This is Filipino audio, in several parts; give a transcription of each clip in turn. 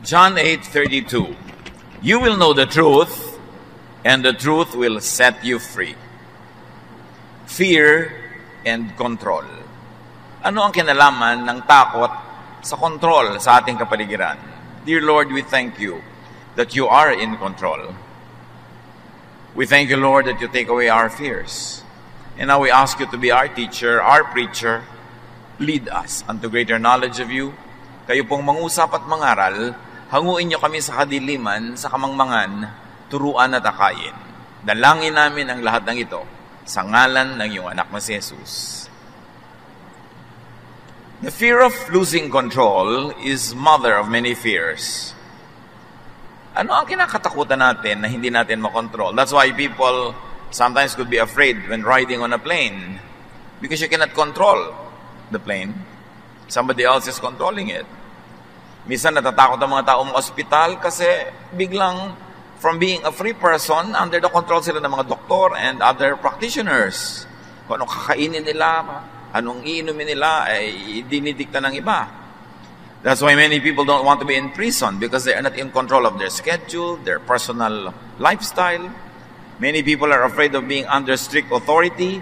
John 8:32. You will know the truth, and the truth will set you free. Fear and control. Ano ang kinalaman ng takot sa control sa ating kapaligiran? Dear Lord, we thank you that you are in control. We thank you, Lord, that you take away our fears. And now we ask you to be our teacher, our preacher. Lead us unto greater knowledge of you. Kayo pong mangusap at mangaral, hanguin niyo kami sa kadiliman, sa kamangmangan, turuan at akayin. Dalangin namin ang lahat ng ito sa ngalan ng iyong anak na si Jesus. The fear of losing control is mother of many fears. Ano ang kinakatakutan natin na hindi natin makontrol? That's why people sometimes could be afraid when riding on a plane. Because you cannot control the plane. Somebody else is controlling it. Minsan natatakot ang mga taong ospital kasi biglang from being a free person, under the control sila ng mga doktor and other practitioners. Kung anong kakainin nila, anong iinumin nila, ay dinidikta ng iba. That's why many people don't want to be in prison because they are not in control of their schedule, their personal lifestyle. Many people are afraid of being under strict authority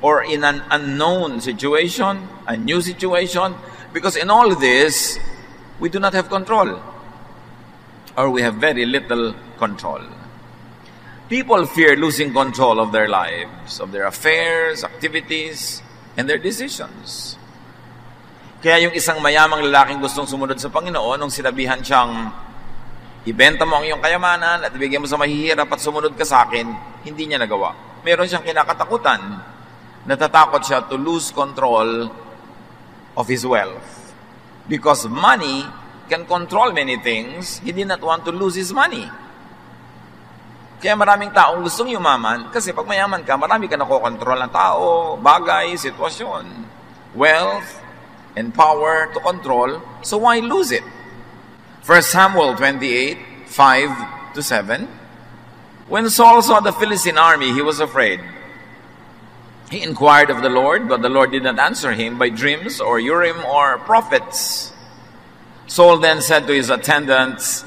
or in an unknown situation, a new situation, because in all this, we do not have control, or we have very little control. People fear losing control of their lives, of their affairs, activities, and their decisions. Kaya yung isang mayamang lalaking gustong sumunod sa Panginoon, nung sinabihan siyang, ibenta mo ang iyong kayamanan at ibigay mo sa mahihirap at sumunod ka sa akin, hindi niya nagawa. Meron siyang kinakatakutan. Natatakot siya to lose control of his wealth. Because money can control many things, he did not want to lose his money. Kaya maraming taong gustong yumaman, kasi pag mayaman ka, marami ka nakokontrol ng tao, bagay, sitwasyon, wealth, and power to control, so why lose it? 1 Samuel 28:5-7. When Saul saw the Philistine army, he was afraid. He inquired of the Lord, but the Lord did not answer him by dreams or Urim or prophets. Saul then said to his attendants,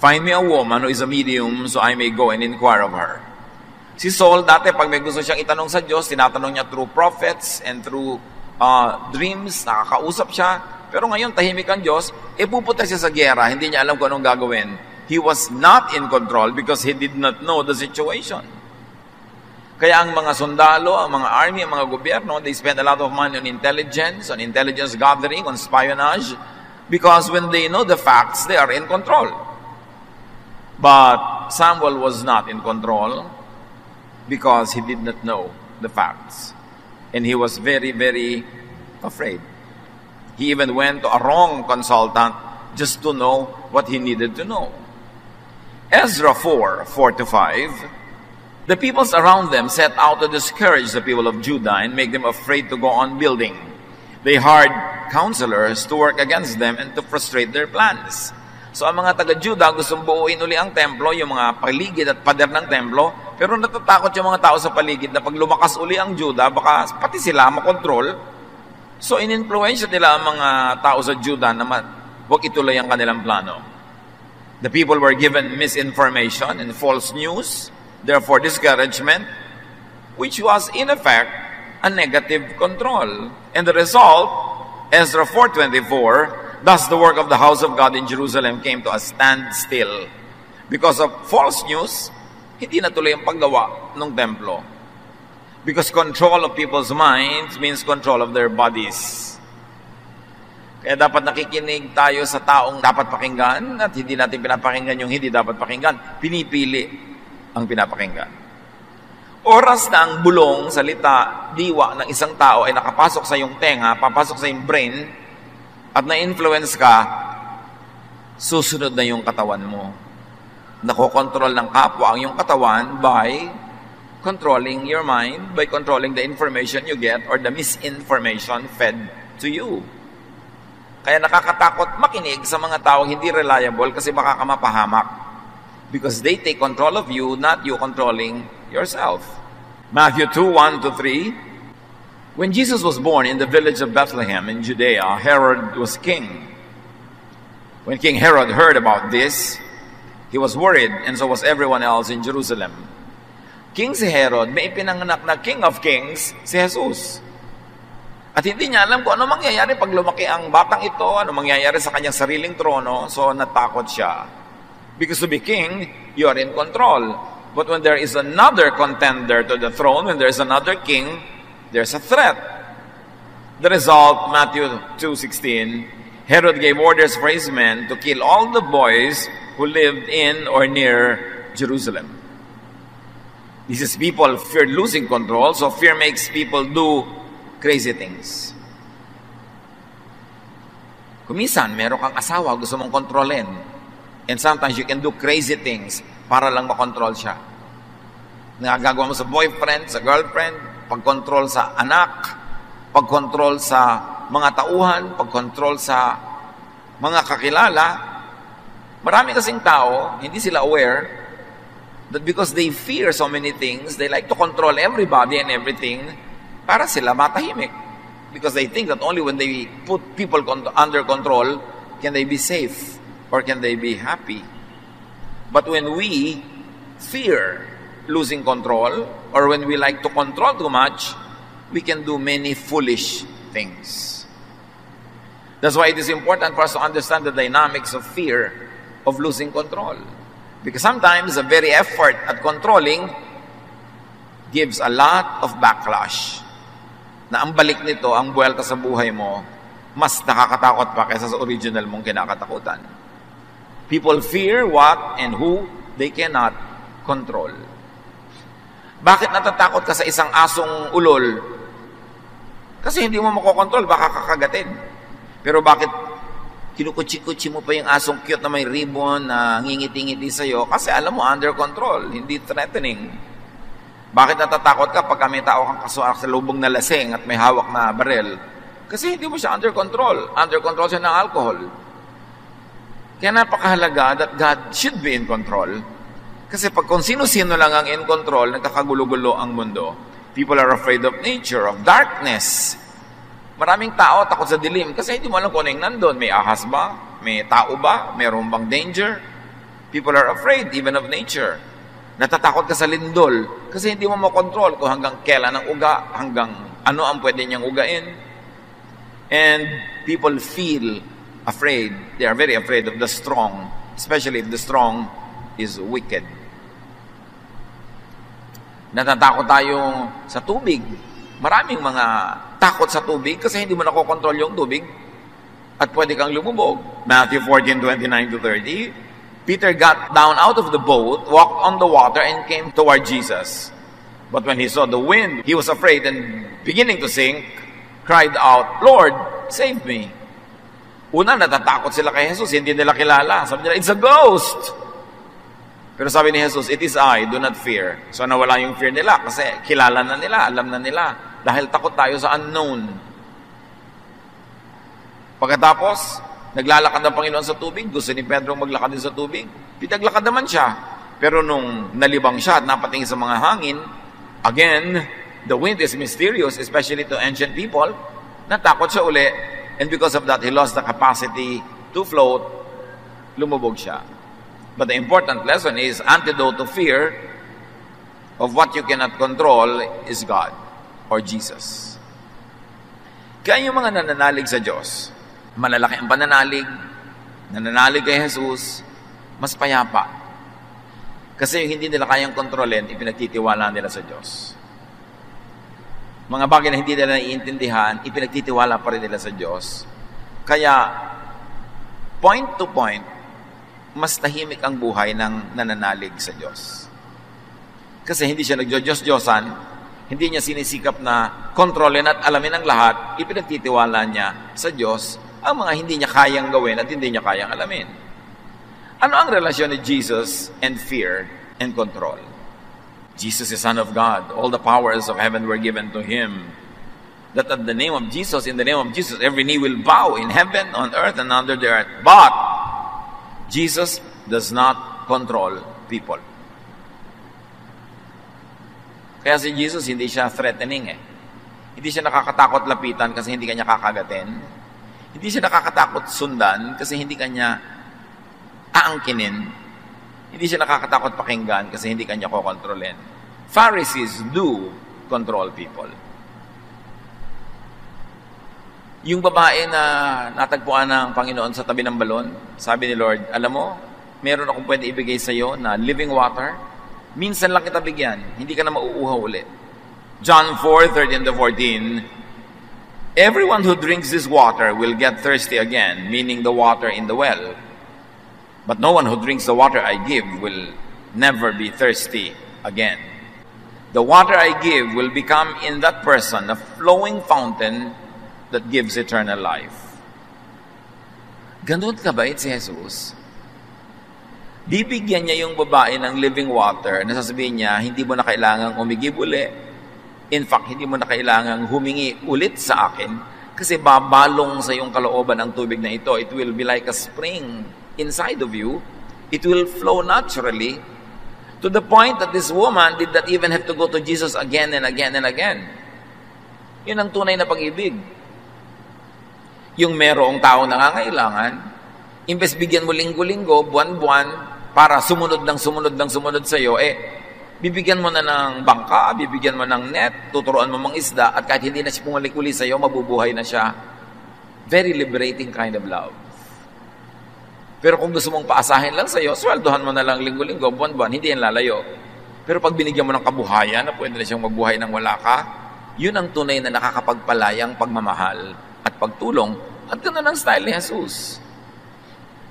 find me a woman who is a medium so I may go and inquire of her. Si Saul, dati pag may gusto siyang itanong sa Diyos, tinatanong niya through prophets and through dreams, nakakausap siya. Pero ngayon, tahimik ang Diyos, pupunta siya sa gyera, hindi niya alam kung anong gagawin. He was not in control because he did not know the situation. Kaya ang mga sundalo, ang mga army, ang mga gobyerno, they spend a lot of money on intelligence gathering, on espionage, because when they know the facts, they are in control. But Samuel was not in control because he did not know the facts. And he was very, very afraid. He even went to a wrong consultant just to know what he needed to know. Ezra 4:4-5. The peoples around them set out to discourage the people of Judah and make them afraid to go on building. They hired counselors to work against them and to frustrate their plans. So ang mga taga-Judah gustong buuin uli ang templo, yung mga paligid at pader ng templo, pero natatakot yung mga tao sa paligid na pag lumakas uli ang Judah, baka pati sila makontrol. So in-influence nila ang mga tao sa Judah na huwag ituloy ang kanilang plano. The people were given misinformation and false news, therefore discouragement, which was in effect a negative control. And the result, Ezra 4:24, thus the work of the house of God in Jerusalem came to a standstill. Because of false news, hindi natuloy ang paggawa ng templo. Because control of people's minds means control of their bodies. Kaya dapat nakikinig tayo sa taong dapat pakinggan at hindi natin pinapakinggan yung hindi dapat pakinggan. Pinipili ang pinapakinggan. Oras na ang bulong, salita, diwa ng isang tao ay nakapasok sa iyong tenga, papasok sa iyong brain, at na-influence ka, susunod na yung katawan mo. Nakokontrol ng kapwa ang iyong katawan by controlling your mind, by controlling the information you get or the misinformation fed to you. Kaya nakakatakot makinig sa mga tao hindi reliable kasi baka ka mapahamak. Because they take control of you, not you controlling yourself. Matthew 2:1-3. When Jesus was born in the village of Bethlehem in Judea, Herod was king. When King Herod heard about this, he was worried, and so was everyone else in Jerusalem. King si Herod, may ipinanganak na King of Kings, si Jesus. At hindi niya alam kung ano mangyayari pag lumaki ang batang ito, ano mangyayari sa kanyang sariling trono, so natakot siya. Because to be king, you are in control. But when there is another contender to the throne, when there is another king, there's a threat. The result, Matthew 2:16, Herod gave orders for his men to kill all the boys who lived in or near Jerusalem. This is people feared losing control, so fear makes people do crazy things. Kuminsan, meron kang asawa, gusto mong kontrolin. And sometimes you can do crazy things para lang makontrol siya. Nagagawa mo sa boyfriend, sa girlfriend, pag-control sa anak, pag-control sa mga tauhan, pag-control sa mga kakilala. Marami kasing tao, hindi sila aware that because they fear so many things, they like to control everybody and everything para sila matahimik. Because they think that only when they put people under control can they be safe or can they be happy. But when we fear losing control or when we like to control too much, we can do many foolish things. That's why it is important for us to understand the dynamics of fear of losing control. Because sometimes the very effort at controlling gives a lot of backlash. Na ang balik nito, ang buwelta sa buhay mo, mas nakakatakot pa kaysa sa original mong kinakatakutan. People fear what and who they cannot control. Bakit natatakot ka sa isang asong ulol? Kasi hindi mo makokontrol, baka kakagatin. Pero bakit kinukutsi-kutsi mo pa yung asong cute na may ribbon na ngingiti-ngiti sa'yo? Kasi alam mo, under control, hindi threatening. Bakit natatakot ka pag may tao kang kasuak sa lubong na lasing at may hawak na barel? Kasi hindi mo siya under control. Under control siya ng alcohol. Kaya napakahalaga that God should be in control. Kasi pag kung sino-sino lang ang in control, nagkakagulo-gulo ang mundo. People are afraid of nature, of darkness. Maraming tao takot sa dilim kasi hindi mo alam kung ano yung nandun. May ahas ba? May tao ba? Mayroon bang danger? People are afraid even of nature. Natatakot ka sa lindol kasi hindi mo makontrol kung hanggang kailan ang uga, hanggang ano ang pwede niyang ugain. And people feel afraid. They are very afraid of the strong, especially if the strong is wicked. Natatakot tayo sa tubig. Maraming mga takot sa tubig kasi hindi mo nakokontrol yung tubig at pwede kang lumubog. Matthew 14:29-30, Peter got down out of the boat, walked on the water, and came toward Jesus. But when he saw the wind, he was afraid and beginning to sink, cried out, "Lord, save me." Una, natatakot sila kay Jesus, hindi nila kilala. Sabi nila, "It's a ghost." Pero sabi ni Jesus, "It is I, do not fear." So nawala yung fear nila kasi kilala na nila, alam na nila. Dahil takot tayo sa unknown. Pagkatapos, naglalakad ang Panginoon sa tubig. Gusto ni Pedro maglakad din sa tubig. Pitaglakad naman siya. Pero nung nalibang siya at napatingin sa mga hangin, again, the wind is mysterious, especially to ancient people. Natakot siya uli. And because of that, he lost the capacity to float. Lumubog siya. But the important lesson is, antidote to fear of what you cannot control is God or Jesus. Kaya yung mga nananalig sa Diyos, malalaki ang pananalig, nananalig kay Jesus, mas payapa. Kasi yung hindi nila kayang kontrolin, ipinagtitiwala nila sa Diyos. Mga bagay na hindi nila naiintindihan, ipinagtitiwala pa rin nila sa Diyos. Kaya, point to point, mas tahimik ang buhay ng nananalig sa Diyos. Kasi hindi siya nagjo-Diyos-Diyosan, hindi niya sinisikap na kontrolin at alamin ang lahat, ipinagtitiwala niya sa Diyos ang mga hindi niya kayang gawin at hindi niya kayang alamin. Ano ang relasyon ni Jesus and fear and control? Jesus is Son of God. All the powers of heaven were given to Him. That at the name of Jesus, in the name of Jesus, every knee will bow in heaven, on earth, and under the earth. But Jesus does not control people. Kaya si Jesus, hindi siya threatening eh. Hindi siya nakakatakot lapitan kasi hindi kanya kakagatin. Hindi siya nakakatakot sundan kasi hindi kanya aangkinin. Hindi siya nakakatakot pakinggan kasi hindi kanya kokontrolin. Pharisees do control people. Yung babae na natagpuan ng Panginoon sa tabi ng balon, sabi ni Lord, alam mo, meron akong pwede ibigay sa iyo na living water. Minsan lang kita bigyan, hindi ka na mauuhaw ulit. John 4:13-14, everyone who drinks this water will get thirsty again, meaning the water in the well. But no one who drinks the water I give will never be thirsty again. The water I give will become in that person a flowing fountain that gives eternal life. Ganun kabait si Jesus. Bibigyan niya yung babae ng living water na sasabihin niya, hindi mo na kailangang umigib uli. In fact, hindi mo na kailangang humingi ulit sa akin kasi babalong sa iyong kalooban ang tubig na ito. It will be like a spring inside of you. It will flow naturally to the point that this woman did not even have to go to Jesus again and again and again. Yun ang tunay na pag-ibig. Yung merong tao nangangailangan, imbes bigyan mo linggo-linggo, buwan-buwan, para sumunod sa iyo, bibigyan mo na ng bangka, bibigyan mo ng net, tuturuan mo mga isda, at kahit hindi na siya pumalik uli sa iyo, mabubuhay na siya. Very liberating kind of love. Pero kung gusto mong paasahin lang sa iyo, sweldohan mo na lang linggo-linggo, buwan-buwan, hindi yan lalayo. Pero pag binigyan mo ng kabuhayan, na pwede na siyang magbuhay ng wala ka, yun ang tunay na nakakapagpalayang pagmamahal at pagtulong, at ganoon ang style ni Jesus.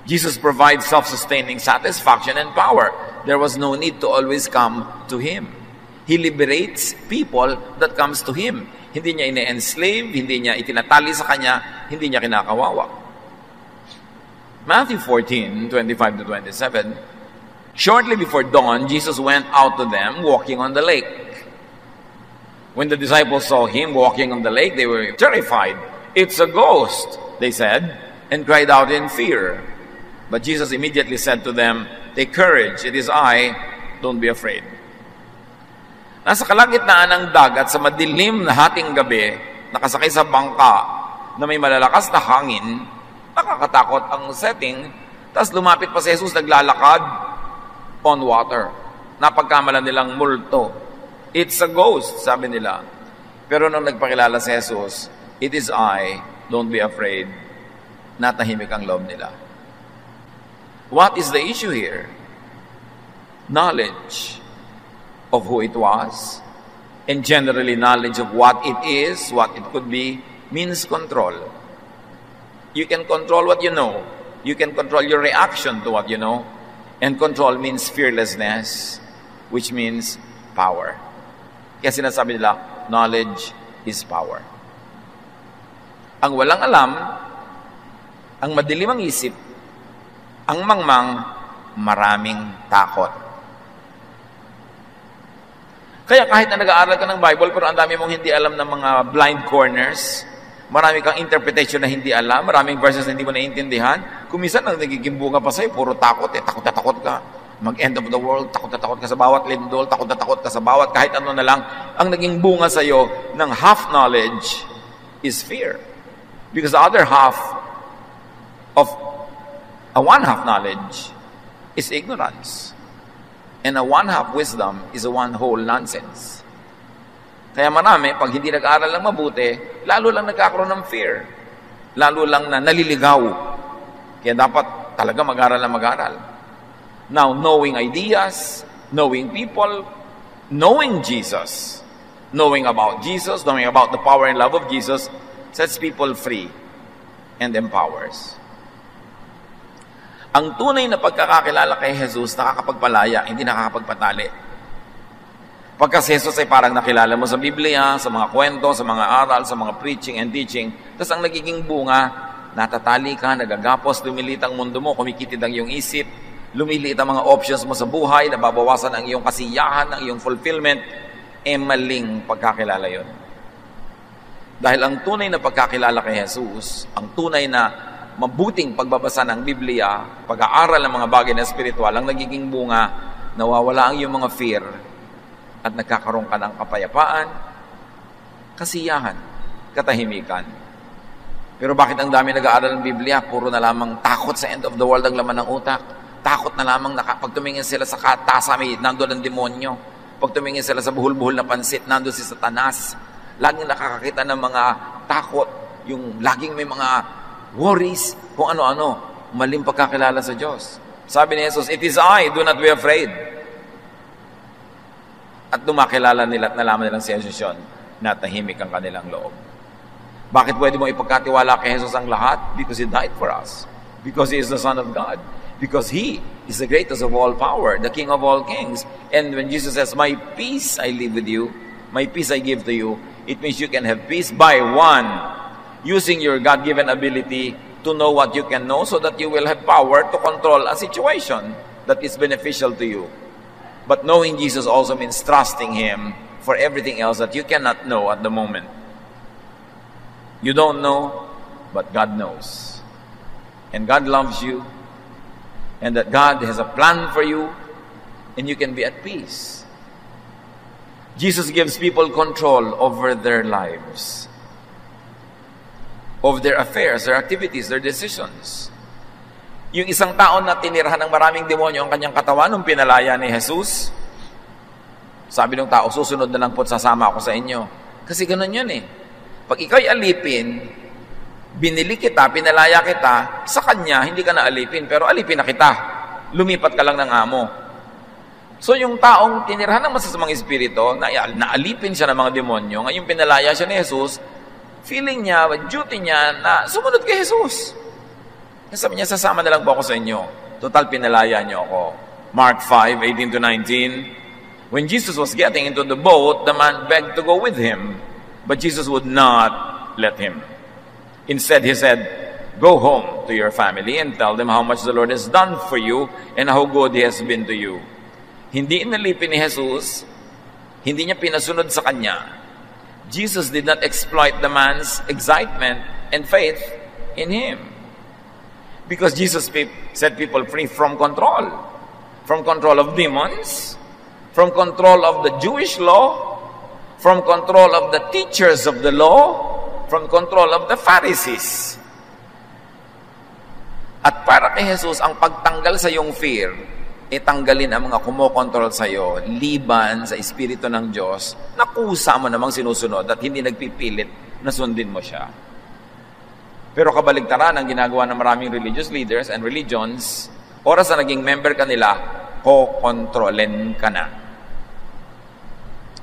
Jesus provides self-sustaining satisfaction and power. There was no need to always come to Him. He liberates people that comes to Him. Hindi niya ine-enslave, hindi niya itinatali sa Kanya, hindi niya kinakawawa. Matthew 14:25-27, shortly before dawn, Jesus went out to them walking on the lake. When the disciples saw Him walking on the lake, they were terrified. It's a ghost, they said, and cried out in fear. But Jesus immediately said to them, take courage, it is I, don't be afraid. Nasa kalagitnaan ng dagat sa madilim na hating gabi, nakasakay sa bangka na may malalakas na hangin, nakakatakot ang setting, tapos lumapit pa si Jesus naglalakad on water. Napagkamalan nilang multo. It's a ghost, sabi nila. Pero nung nagpakilala si Jesus, it is I, don't be afraid. Natahimik ang loob nila. What is the issue here? Knowledge of who it was, and generally knowledge of what it is, what it could be, means control. You can control what you know. You can control your reaction to what you know. And control means fearlessness, which means power. Kaya sinasabi nila, knowledge is power. Ang walang alam, ang madilim ang isip, ang mangmang, maraming takot. Kaya kahit na nag-aaral ka ng Bible, pero ang dami mong hindi alam ng mga blind corners, marami kang interpretation na hindi alam, maraming verses na hindi mo naiintindihan, kumisan ang nagiging bunga pa sa'yo, puro takot takot na takot ka. Mag-end of the world, takot na takot ka sa bawat lindol, takot na takot ka sa bawat kahit ano na lang, ang naging bunga sa'yo ng half knowledge is fear. Because the other half of a one-half knowledge is ignorance. And a one-half wisdom is a one-whole nonsense. Kaya marami, pag hindi nag-aaral lang mabuti, lalo lang nagkakaroon ng fear. Lalo lang na naliligaw. Kaya dapat talaga mag-aaral na mag-aaral. Now, knowing ideas, knowing people, knowing Jesus, knowing about Jesus, knowing about the power and love of Jesus, sets people free and empowers. Ang tunay na pagkakakilala kay Jesus, nakakapagpalaya, hindi nakakapagpatali. Pagka si Jesus ay parang nakilala mo sa Biblia, sa mga kwento, sa mga aral, sa mga preaching and teaching, tapos ang nagiging bunga, natatali ka, nagagapos, lumilit ang mundo mo, kumikitid ang iyong isip, lumiliit ang mga options mo sa buhay, nababawasan ang iyong kasiyahan, ang iyong fulfillment, maling pagkakilala yon. Dahil ang tunay na pagkakilala kay Jesus, ang tunay na mabuting pagbabasa ng Biblia, pag-aaral ng mga bagay na spiritual, ang nagiging bunga, nawawala ang iyong mga fear at nagkakaroon ka ng kapayapaan, kasiyahan, katahimikan. Pero bakit ang dami nag-aaral ng Biblia? Puro na lamang takot sa end of the world ang laman ng utak. takot na lamang pag tumingin sila sa tasa, nandun ang demonyo. Pag tumingin sila sa buhol-buhol na pansit, nandun si Satanas. Laging nakakakita ng mga takot, yung laging may mga worries, kung ano-ano, maling pagkakilala sa Diyos. Sabi ni Jesus, "It is I, do not be afraid." At dumakilala nila at nalaman nilang si Jesus yun, na tahimik ang kanilang loob. Bakit pwede mo ipagkatiwala kay Jesus ang lahat? Because He died for us. Because He is the Son of God. Because He is the greatest of all power, the King of all kings. And when Jesus says, "My peace I leave with you, my peace I give to you," it means you can have peace by one, using your God-given ability to know what you can know so that you will have power to control a situation that is beneficial to you. But knowing Jesus also means trusting Him for everything else that you cannot know at the moment. You don't know, but God knows. And God loves you, and that God has a plan for you, and you can be at peace. Jesus gives people control over their lives, of their affairs, their activities, their decisions. Yung isang tao na tinirahan ng maraming demonyo ang kanyang katawan nung pinalaya ni Jesus, sabi ng tao, "Susunod na lang po't sasama ako sa inyo." Kasi ganun yun eh. Pag ikaw'y alipin, binili kita, pinalaya kita, sa kanya, hindi ka na alipin, pero alipin na kita. Lumipat ka lang ng amo. So yung taong tinirahan ng masasamang espiritu, naalipin siya ng mga demonyo, ngayon pinalaya siya ni Jesus, feeling niya, duty niya na sumunod kay Jesus. Sabi niya, "Sasama na lang po ako sa inyo. Total, pinalaya niyo ako." Mark 5:18-19. When Jesus was getting into the boat, the man begged to go with him, but Jesus would not let him. Instead, He said, "Go home to your family and tell them how much the Lord has done for you and how good He has been to you." Hindi inalipin ni Jesus, hindi niya pinasunod sa kanya. Jesus did not exploit the man's excitement and faith in Him. Because Jesus set people free from control of demons, from control of the Jewish law, from control of the teachers of the law, from control of the Pharisees. At para kay Jesus, ang pagtanggal sa iyong fear, tanggalin ang mga kumokontrol sa iyo, liban sa Espiritu ng Diyos, na kusa mo namang sinusunod at hindi nagpipilit na sundin mo siya. Pero kabaligtaran ang ginagawa ng maraming religious leaders and religions, oras na naging member ka nila, kokontrolin ka na.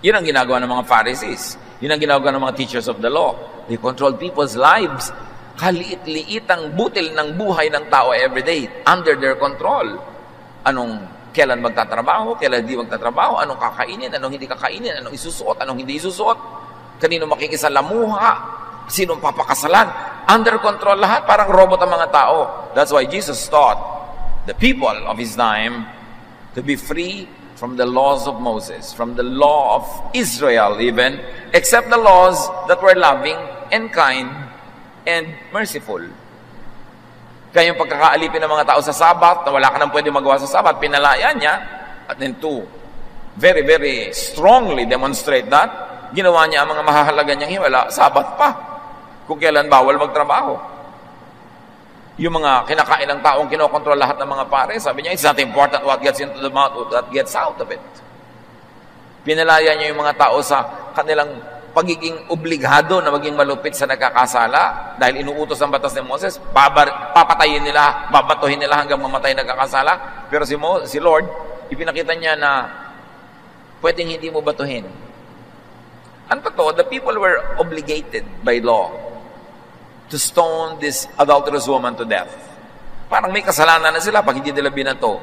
Yun ang ginagawa ng mga Pharisees. Yun ang ginagawa ng mga teachers of the law. They control people's lives. Kaliit-liit ang butil ng buhay ng tao everyday, under their control. Kailan magtatrabaho, kailan hindi magtatrabaho, anong kakainin, anong hindi kakainin, anong isusuot, anong hindi isusuot, kanino makikisalamuha, sinong papakasalan. Under control lahat, parang robot ang mga tao. That's why Jesus taught the people of His time to be free from the laws of Moses, from the law of Israel even, except the laws that were loving and kind and merciful. Kaya yung pagkakaalipin ng mga tao sa Sabat, na wala ka nang pwede magawa sa Sabat, pinalaya niya, at then to very, very strongly demonstrate that, ginawa niya ang mga mahahalaga niyang hiwala, Sabat pa, kung kailan bawal magtrabaho. Yung mga kinakain ng taong kinokontrol lahat ng mga pare, sabi niya, it's not important what gets into the mouth or what gets out of it. Pinalaya niya yung mga tao sa kanilang pagiging obligado na maging malupit sa nagkakasala dahil inuutos ang batas ni Moses, papatayin nila, babatuhin nila hanggang mamatay nagkakasala. Pero si Lord, ipinakita niya na pwedeng hindi mo batuhin. Ang totoo, the people were obligated by law to stone this adulterous woman to death. Parang may kasalanan na sila pag hindi nila binato.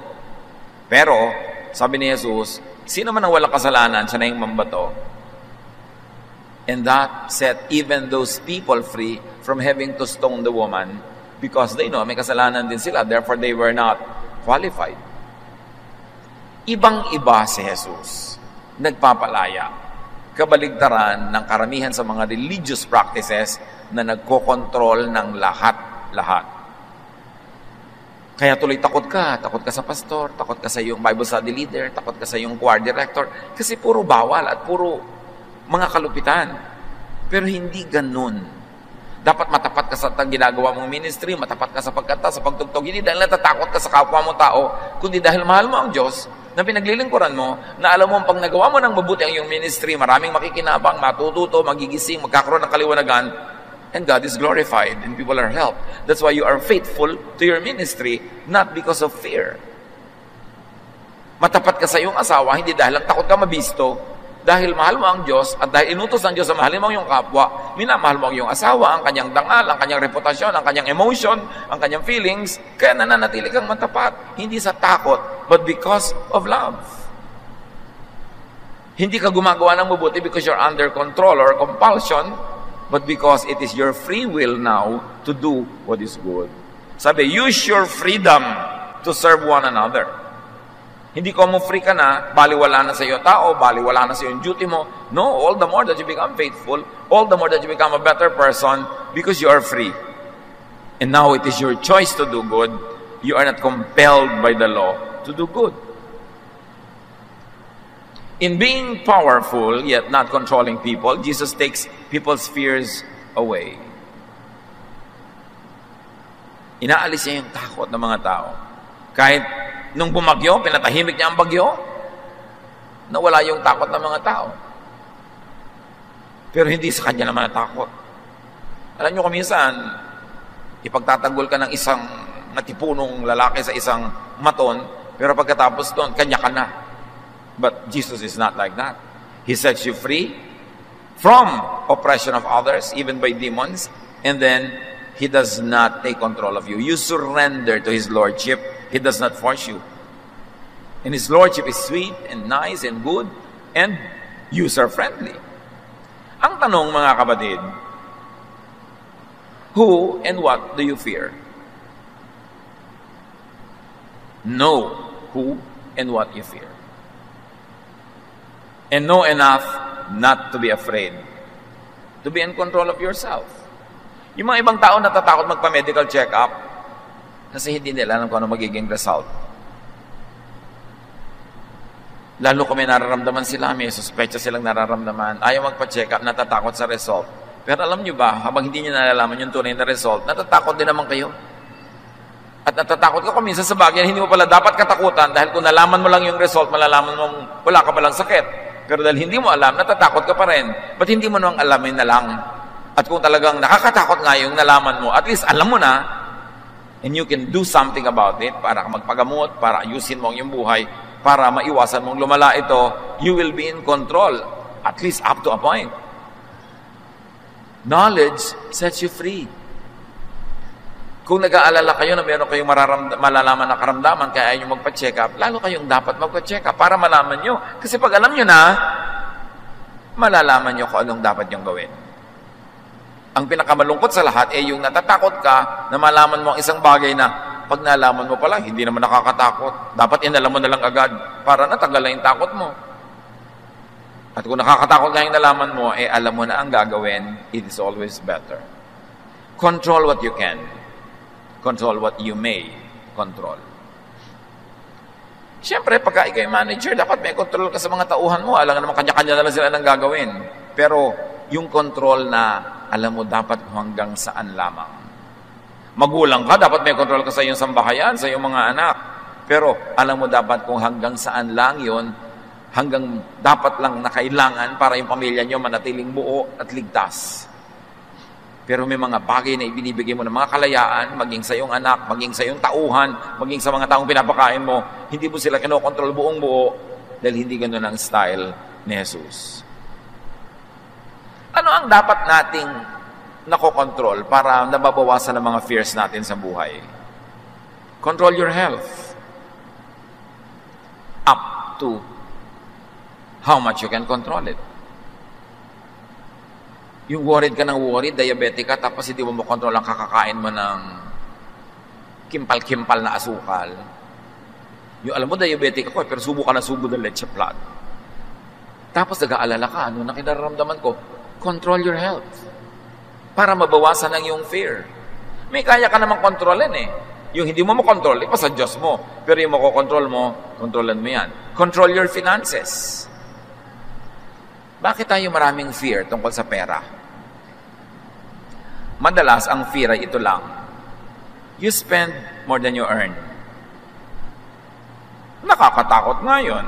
Pero, sabi ni Jesus, sino man ang walang kasalanan, siya na yung mambato. And that set even those people free from having to stone the woman because they know may kasalanan din sila, therefore they were not qualified. Ibang-iba si Jesus, nagpapalaya. Kabaligtaran ng karamihan sa mga religious practices na nagkokontrol ng lahat-lahat. Kaya tuloy takot ka sa pastor, takot ka sa iyong Bible study leader, takot ka sa iyong choir director, kasi puro bawal at puro mga kalupitan. Pero hindi ganun. Dapat matapat matapat ka sa ginagawa mong ministry, matapat ka sa pagkanta, sa pagtugtog, hindi dahil natatakot ka sa kapwa mo tao, kundi dahil mahal mo ang Diyos, na pinaglilingkuran mo, na alam mo, pag nagawa mo ng mabuti ang iyong ministry, maraming makikinabang, matututo, magigising, magkakaroon ng kaliwanagan, and God is glorified, and people are helped. That's why you are faithful to your ministry, not because of fear. Matapat ka sa iyong asawa, hindi dahil lang takot ka mabisto, dahil mahal mo ang Diyos, at dahil inutos ng Diyos na mahalin mo ang iyong kapwa, minamahal mo ang iyong asawa, ang kanyang dangal, ang kanyang reputasyon, ang kanyang emotion, ang kanyang feelings, kaya nananatili kang matapat. Hindi sa takot, but because of love. Hindi ka gumagawa ng mabuti because you're under control or compulsion, but because it is your free will now to do what is good. Sabi, use your freedom to serve one another. Hindi ko mo free ka na, baliwala na sa iyo tao, baliwala na sa iyo yung duty mo. No, all the more that you become faithful, all the more that you become a better person because you are free. And now it is your choice to do good. You are not compelled by the law to do good. In being powerful yet not controlling people, Jesus takes people's fears away. Inaalis niya yung takot ng mga tao. Kahit nung bumagyo, pinatahimik niya ang bagyo, nawala yung takot ng mga tao. Pero hindi sa kanya naman natakot. Alam niyo, kuminsan, ipagtatanggol ka ng isang natipunong lalaki sa isang maton, pero pagkatapos doon, kanya ka na. But Jesus is not like that. He sets you free from oppression of others, even by demons, and then He does not take control of you. You surrender to His Lordship. He does not force you. And His Lordship is sweet and nice and good and user-friendly. Ang tanong, mga kapatid, who and what do you fear? Know who and what you fear. And know enough not to be afraid. To be in control of yourself. Yung mga ibang tao natatakot magpa-medical check-up kasi hindi nila alam kung ano magiging result. Lalo kung may nararamdaman sila, may suspecha silang nararamdaman, ayaw magpa-check-up, natatakot sa result. Pero alam nyo ba, habang hindi nyo nalalaman yung tunay na result, natatakot din naman kayo. At natatakot ka kung minsan sa bagay na hindi mo pala dapat katakutan dahil kung nalaman mo lang yung result, malalaman mo wala ka palang sakit. Pero dahil hindi mo alam, natatakot ka pa rin. Ba't hindi mo nang alamin na lang? At kung talagang nakakatakot nga yung nalaman mo, at least alam mo na, and you can do something about it para magpagamot, para ayusin mo ang iyong buhay, para maiwasan mong lumala ito, you will be in control, at least up to a point. Knowledge sets you free. Kung nag-aalala kayo na meron kayong malalaman na karamdaman, kaya ayaw nyo magpa-check up, lalo kayong dapat magpa-check up para malaman nyo. Kasi pag alam nyo na, malalaman nyo kung anong dapat nyong gawin. Ang pinakamalungkot sa lahat ay yung natatakot ka na malaman mo ang isang bagay na pag nalaman mo pala, hindi naman nakakatakot. Dapat inalam mo na lang agad para natanggal na yung takot mo. At kung nakakatakot na yung nalaman mo, alam mo na ang gagawin, it is always better. Control what you can. Control what you may control. Siyempre, pagka ikaw yung manager, dapat may control ka sa mga tauhan mo. Alam naman, kanya-kanya na lang sila ng gagawin. Pero, yung control na alam mo dapat hanggang saan lamang. Magulang ka, dapat may control ka sa iyong sambahayan, sa iyong mga anak. Pero alam mo dapat kung hanggang saan lang yon, hanggang dapat lang na kailangan para yung pamilya nyo manatiling buo at ligtas. Pero may mga bagay na ibinibigay mo ng mga kalayaan, maging sa iyong anak, maging sa iyong tauhan, maging sa mga taong pinapakain mo, hindi mo sila kinokontrol buong buo dahil hindi ganun ang style ni Jesus. Ano ang dapat nating nakokontrol para nababawasan ang mga fears natin sa buhay? Control your health. Up to how much you can control it. Yung worried ka ng worried, diabetic ka, tapos hindi mo makontrol ang kakakain mo ng kimpal-kimpal na asukal. Yung alam mo, diabetic ako, pero subo ka na subo ng leche flan. Tapos nag-aalala ka, ano na kinararamdaman ko? Control your health. Para mabawasan ang iyong fear. May kaya ka namang kontrolin eh. Yung hindi mo makontrol, ipa sa Diyos mo. Pero yung makokontrol mo, kontrolan mo yan. Control your finances. Bakit tayo maraming fear tungkol sa pera? Madalas, ang fear ay ito lang. You spend more than you earn. Nakakatakot nga yun.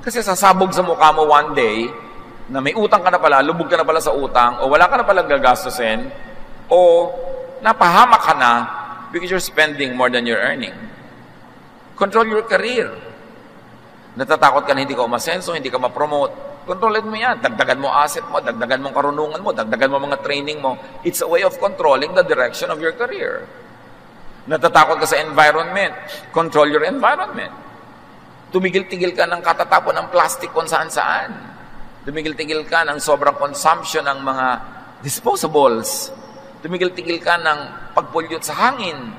Kasi sasabog sa mukha mo one day, na may utang ka na pala, lubog ka na pala sa utang, o wala ka na pala gagastusin, o napahamak ka na because you're spending more than you're earning. Control your career. Natatakot ka na hindi ka umasenso, hindi ka ma-promote. Kontrolin mo yan. Dagdagan mo asset mo, dagdagan mo karunungan mo, dagdagan mo mga training mo. It's a way of controlling the direction of your career. Natatakot ka sa environment. Control your environment. Tumigil-tigil ka ng katatapon ng plastic kung saan-saan. Tumigil-tigil ka ng sobrang consumption ng mga disposables. Tumigil-tigil ka ng pagpulyot sa hangin,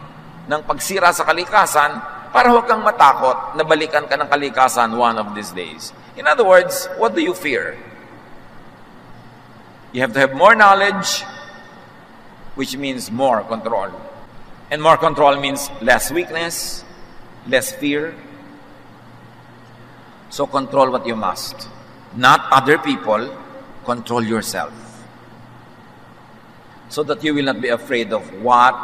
ng pagsira sa kalikasan, para huwag kang matakot na balikan ka ng kalikasan one of these days. In other words, what do you fear? You have to have more knowledge, which means more control. And more control means less weakness, less fear. So control what you must. Not other people, control yourself. So that you will not be afraid of what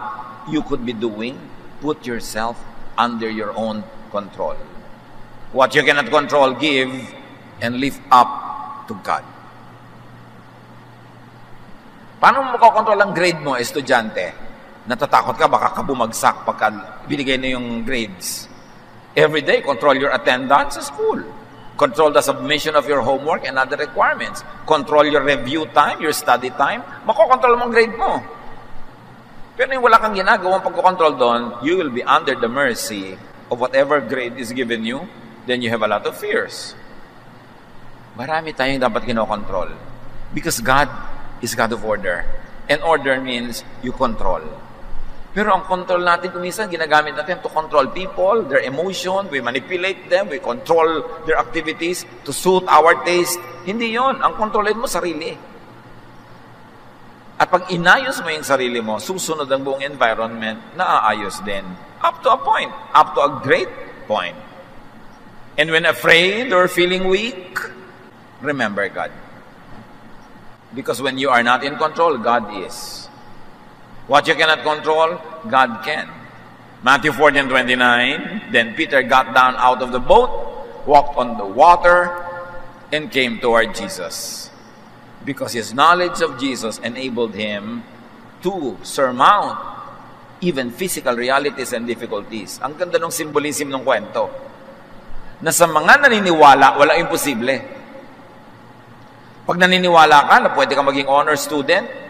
you could be doing. Put yourself under your own control. What you cannot control, give and lift up to God. Paano mo makokontrol ang grade mo, estudyante? Natatakot ka, baka ka bumagsak pagka binigay na yung grades. Every day, control your attendance sa school. Control the submission of your homework and other requirements. Control your review time, your study time. Makokontrol mo ang grade mo. Pero yung wala kang ginagawang pagkocontrol doon, you will be under the mercy of whatever grade is given you, then you have a lot of fears. Marami tayong dapat kinokontrol. Because God is God of order. And order means you control. Pero ang control natin, kuminsan, ginagamit natin to control people, their emotion, we manipulate them, we control their activities to suit our taste. Hindi yon. Ang kontrolin mo, sarili. At pag inayos mo yung sarili mo, susunod ang buong environment, naaayos din. Up to a point. Up to a great point. And when afraid or feeling weak, remember God. Because when you are not in control, God is. What you cannot control, God can. Matthew 14:29, then Peter got down out of the boat, walked on the water, and came toward Jesus. Because his knowledge of Jesus enabled him to surmount even physical realities and difficulties. Ang ganda ng symbolism ng kwento. Na sa mga naniniwala, walang imposible. Pag naniniwala ka na pwede ka maging honor student,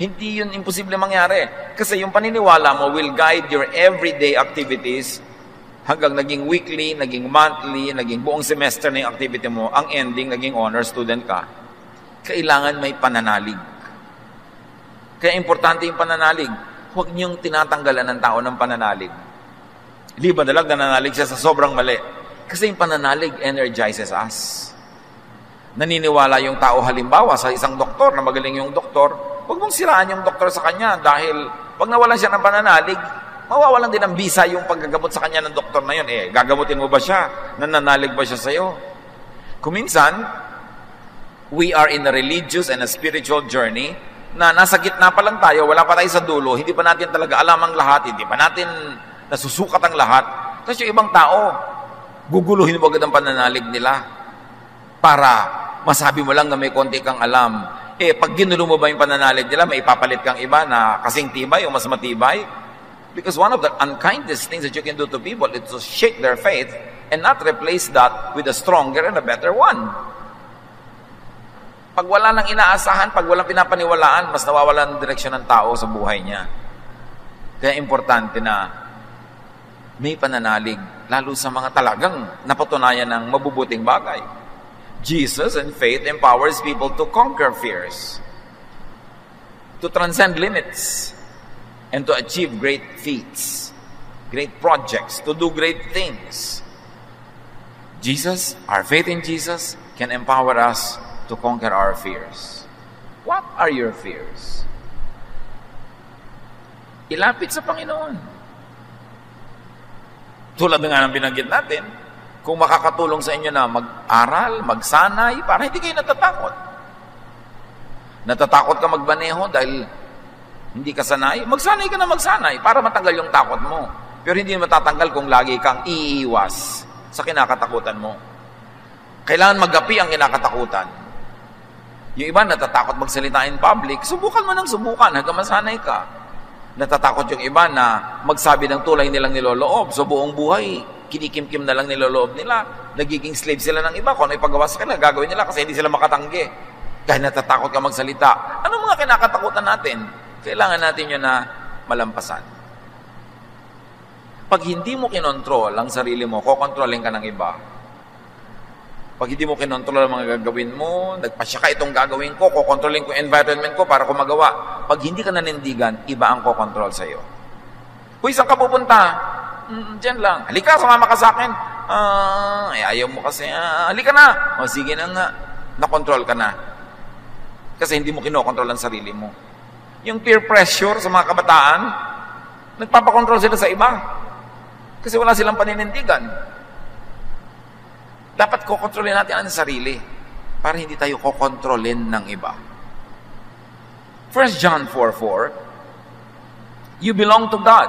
hindi yun imposible mangyari. Kasi yung paniniwala mo will guide your everyday activities hanggang naging weekly, naging monthly, naging buong semester na yung activity mo, ang ending, naging honor student ka. Kailangan may pananalig. Kaya importante yung pananalig. Huwag niyong tinatanggalan ng tao ng pananalig. Di ba dalag nananalig siya sa sobrang mali? Kasi yung pananalig energizes us. Naniniwala yung tao halimbawa sa isang doktor na magaling yung doktor, huwag mong siraan yung doktor sa kanya dahil pag nawalan siya ng pananalig, mawawalan din ng bisa yung paggagamot sa kanya ng doktor na yun. Gagamutin mo ba siya? Nananalig ba siya sa'yo? Kuminsan, we are in a religious and a spiritual journey na nasa gitna pa lang tayo, wala pa tayo sa dulo, hindi pa natin talaga alam ang lahat, hindi pa natin nasusukat ang lahat. Tapos yung ibang tao, guguluhin mo agad ang pananalig nila para masabi mo lang na may konti kang alam. Pag ginulo mo ba yung pananalig nila, may ipapalit kang iba na kasing tibay o mas matibay? Because one of the unkindest things that you can do to people is to shake their faith and not replace that with a stronger and a better one. Pag wala nang inaasahan, pag walang pinapaniwalaan, mas nawawalan ng direksyon ng tao sa buhay niya. Kaya importante na may pananalig, lalo sa mga talagang napatunayan ng mabubuting bagay. Jesus and faith empowers people to conquer fears, to transcend limits, and to achieve great feats, great projects, to do great things. Jesus, our faith in Jesus, can empower us to conquer our fears. What are your fears? Ilapit sa Panginoon. Tulad nga ng binanggit natin, kung makakatulong sa inyo na mag-aral, magsanay, para hindi kayo natatakot. Natatakot ka magbaneho dahil Hindi ka sanay? Magsanay ka na magsanay para matanggal yung takot mo. Pero hindi matatanggal kung lagi kang iiwas sa kinakatakutan mo. Kailangan magapi ang kinakatakutan. Yung iba natatakot magsalita in public, subukan mo ng subukan hanggang masanay ka. Natatakot yung iba na magsabi ng tulay nilang niloloob. So buong buhay, kinikimkim na lang niloloob nila. Nagiging slave sila ng iba. Kung ano ipagawa sa kanila, gagawin nila kasi hindi sila makatanggi. Kahit natatakot ka magsalita. Ano mga kinakatakutan natin? Kailangan natin yun na malampasan. Pag hindi mo kinontrol ang sarili mo, kokontrolin ka ng iba. Pag hindi mo kinontrol ang mga gagawin mo, nagpasya ka itong gagawin ko, kokontrolin ko environment ko para ko magawa. Pag hindi ka nanindigan, iba ang kokontrol sa'yo. Uy, saan ka pupunta? Diyan lang. Halika, sumama ka sa akin. Ayaw mo kasi. Halika na. O sige na nga. Nakontrol ka na. Kasi hindi mo kinokontrol ang sarili mo. Yung peer pressure sa mga kabataan, nagpapakontrol sila sa iba. Kasi wala silang paninindigan. Dapat kokontrolin natin ang sarili para hindi tayo kokontrolin ng iba. 1 John 4:4, you belong to God.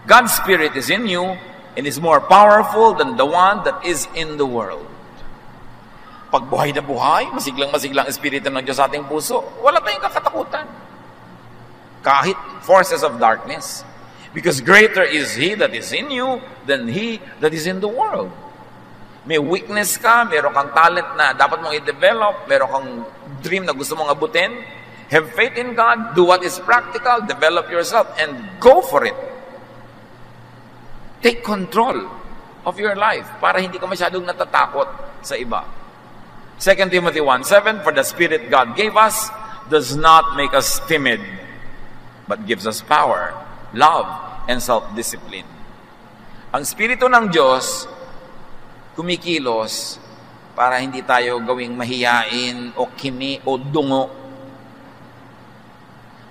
God's Spirit is in you and is more powerful than the one that is in the world. Pag buhay na buhay, masiglang-masiglang Espiritu ng Diyos sa ating puso, wala tayong kakatakutan. Kahit forces of darkness. Because greater is He that is in you than He that is in the world. May weakness ka, meron kang talent na dapat mong i-develop, meron kang dream na gusto mong abutin. Have faith in God, do what is practical, develop yourself, and go for it. Take control of your life para hindi ka masyadong natatakot sa iba. 2 Timothy 1:7, for the Spirit God gave us does not make us timid, but gives us power, love, and self-discipline. Ang Espiritu ng Diyos kumikilos para hindi tayo gawing mahiyain o kimi o dungo.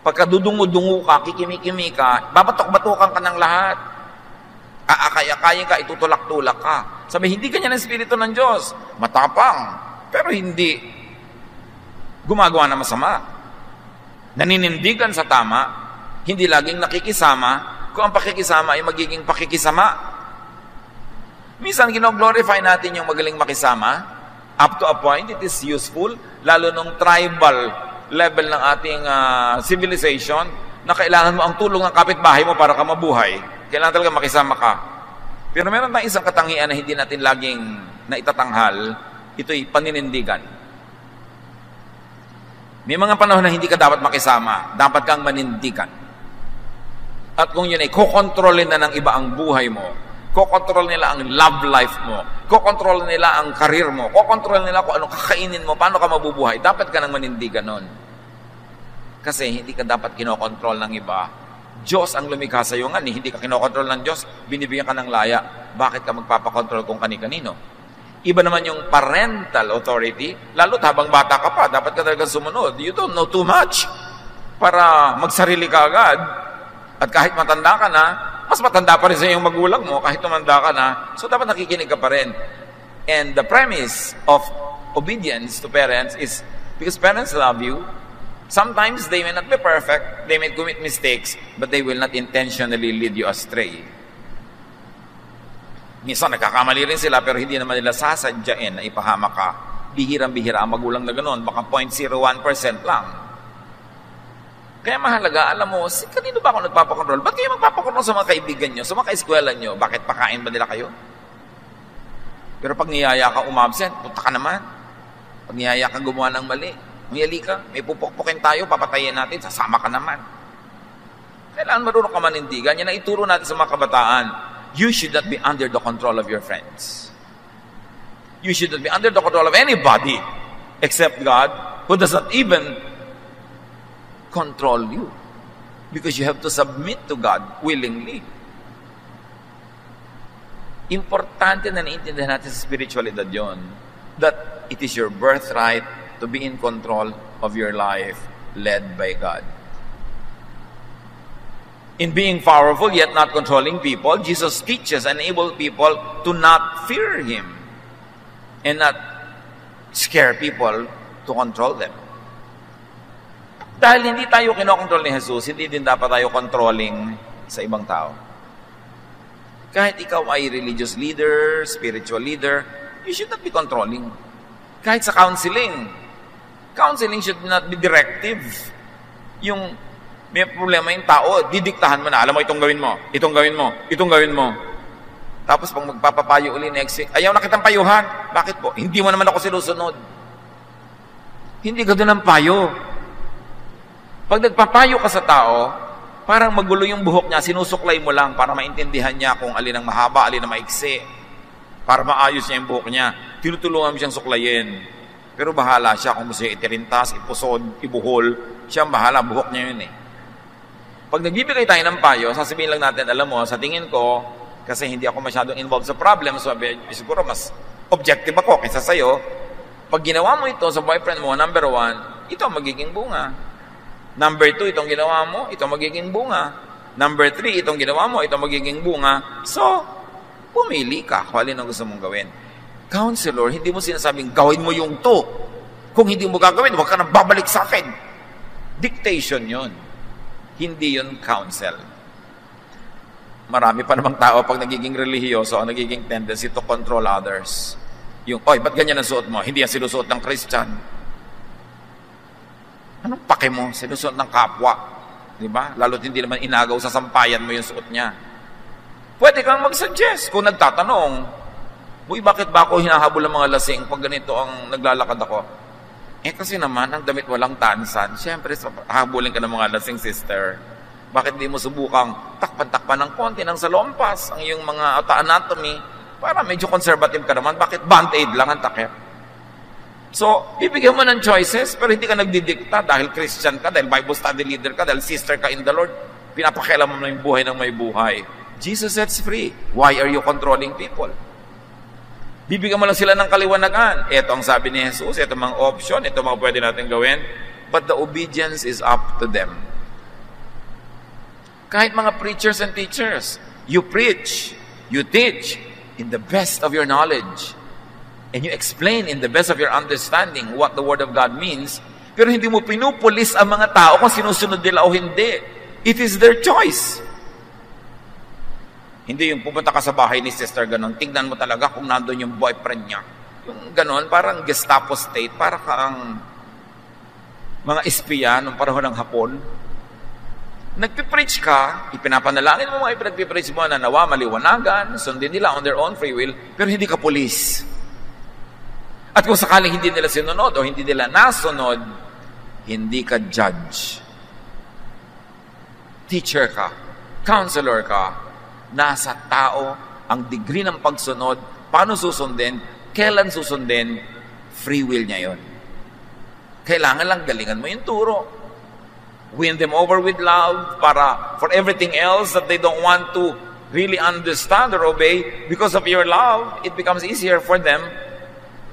Pagka dudungo-dungo ka, kikimi-kimi ka, babatok-batukan ka ng lahat. Aakay-akayin ka, itutulak-tulak ka. Sabi, hindi ganyan ang Espiritu ng Diyos. Matapang, pero hindi gumagawa na masama. Naninindigan sa tama, hindi laging nakikisama. Kung ang pakikisama ay magiging pakikisama, minsan gino-glorify natin yung magaling makisama. Up to a point, it is useful, lalo nung tribal level ng ating civilization, na kailangan mo ang tulong ng kapitbahay mo para ka mabuhay. Kailangan talaga makisama ka. Pero meron tayong isang katangian na hindi natin laging naitatanghal, ito'y paninindigan. May mga panahon na hindi ka dapat makisama, dapat kang manindigan. At kung yun ay kokontrolin na ng iba ang buhay mo, kokontrol nila ang love life mo, kokontrol nila ang karir mo, kokontrol nila kung anong kakainin mo, paano ka mabubuhay, dapat ka nang manindigan nun. Kasi hindi ka dapat kinokontrol ng iba. Diyos ang lumikha sa iyo nga, hindi ka kinokontrol ng Diyos, binibigyan ka ng laya, bakit ka magpapakontrol kung kani-kanino? Iba naman yung parental authority, lalo't habang bata ka pa, dapat ka talagang sumunod. You don't know too much para magsarili ka agad. At kahit matanda ka na, mas matanda pa rin sa iyong magulang mo kahit tumanda ka na. So dapat nakikinig ka pa rin. And the premise of obedience to parents is because parents love you. Sometimes they may not be perfect, they may commit mistakes, but they will not intentionally lead you astray. Minsan nagkakamali rin sila pero hindi naman nila sasadyain na ipahama ka. Bihirang-bihira ang magulang na gano'n, baka 0.01% lang. Kaya mahalaga, alam mo, kanino ba ako nagpapakontrol? Ba't kayo magpapakontrol sa mga kaibigan nyo, sa mga kaeskwelan nyo? Bakit pakain ba nila kayo? Pero pag niyaya ka umabsent, punta ka naman. Pag niyaya ka gumawa ng mali, mayali ka, may pupukpukin tayo, papatayin natin, sasama ka naman. Kailangan marunong ka manindigan. Yan ang ituro natin sa mga kabataan. You should not be under the control of your friends. You should not be under the control of anybody except God, who does not even control you. Because you have to submit to God willingly. Importante na naiintindihan natin sa spiritualidad yon, that it is your birthright to be in control of your life led by God. In being powerful yet not controlling people, Jesus teaches and enables people to not fear Him and not scare people to control them. dahil hindi tayo kinokontrol ni Jesus, hindi din dapat tayo controlling sa ibang tao. Kahit ikaw ay religious leader, spiritual leader, you should not be controlling. Kahit sa counseling should not be directive. Yung may problema yung tao, didiktahan mo na, alam mo, itong gawin mo, itong gawin mo, itong gawin mo. Tapos pag magpapapayo uli next week, ayaw na kitang payuhan. Bakit po? Hindi mo naman ako sinusunod. Hindi ganda ng payo. Pag nagpapayo ka sa tao, parang magulo yung buhok niya, sinusuklay mo lang para maintindihan niya kung alin ang mahaba, alin ang maiksi. Para maayos niya yung buhok niya. Tinutulungan mo siyang suklayin. Pero bahala siya kung gusto niya itirintas, ipusod, ibuhol. Siya ang bahala, buhok niya yun eh. Pag nagbibigay tayo ng payo, sasabihin lang natin, alam mo, sa tingin ko, kasi hindi ako masyadong involved sa problem, so siguro mas objective ako kaysa sa'yo. Pag ginawa mo ito sa boyfriend mo, number 1, ito ang magiging bunga. Number 2, itong ginawa mo, ito magiging bunga. Number 3, itong ginawa mo, ito magiging bunga. So, pumili ka kung alin ang gusto mong gawin. Counselor, hindi mo sinasabing gawin mo yung to. Kung hindi mo gagawin, huwag ka nang babalik sa akin. Dictation yon. Hindi yon counsel. Marami pa namang tao pag nagiging relihiyoso, ang nagiging tendency to control others. Yung, oy, ba't ganyan ang suot mo? Hindi yan sinusuot ng Christian. Anong pake mo? Sinusuot ng kapwa. Diba? Lalo't hindi naman inagaw sa sampayan mo yung suot niya. Pwede kang mag-suggest kung nagtatanong, uy, bakit ba ako hinahabol ng mga lasing pag ganito ang naglalakad ako? Eh kasi naman, ang damit walang tansan. Siyempre, habulin ka ng mga lasing, sister. Bakit di mo subukang takpan-takpan ng konti ng salompas ang iyong mga anatomy para medyo conservative ka naman? Bakit band-aid lang ang takip? So, bibigyan mo ng choices, pero hindi ka nagdidikta dahil Christian ka, dahil Bible study leader ka, dahil sister ka in the Lord. Pinapakialam mo na yung buhay ng may buhay. Jesus sets free. Why are you controlling people? Bibigyan mo lang sila ng kaliwanagan. Ito ang sabi ni Jesus, ito mga option, ito mga pwede natin gawin. But the obedience is up to them. Kahit mga preachers and teachers, you preach, you teach in the best of your knowledge. And you explain in the best of your understanding what the Word of God means, pero hindi mo pinupulis ang mga tao kung sinusunod nila o hindi. It is their choice. Hindi yung pupunta ka sa bahay ni sister ganon, tingnan mo talaga kung nandun yung boyfriend niya. Yung ganon, parang Gestapo state, para kang mga espiya nung panahon ng Hapon. Nagpipreach ka, ipinapanalangin mo mga ipinagpipreach mo na nawa maliwanagan, sundin nila on their own free will, pero hindi ka pulis. At kung sakaling hindi nila sinunod o hindi nila nasunod, hindi ka judge. Teacher ka, counselor ka, nasa tao ang degree ng pagsunod, paano susundin, kailan susundin, free will niya yon. Kailangan lang galingan mo yung turo. Win them over with love para for everything else that they don't want to really understand or obey, because of your love, it becomes easier for them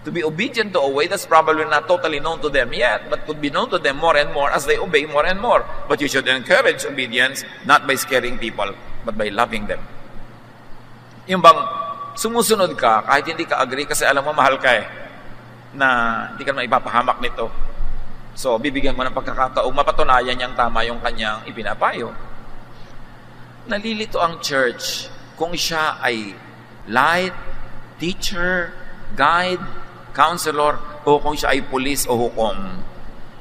to be obedient to a way that's probably not totally known to them yet, but could be known to them more and more as they obey more and more. But you should encourage obedience, not by scaring people, but by loving them. Yung bang sumusunod ka, kahit hindi ka agree, kasi alam mo mahal ka na hindi ka naman ipapahamak nito. So, bibigyan mo ng pagkakataong mapatunayan niyang tama yung kanyang ipinapayo. Nalilito ang church kung siya ay light, teacher, guide, counselor, o kung siya ay police o hukom.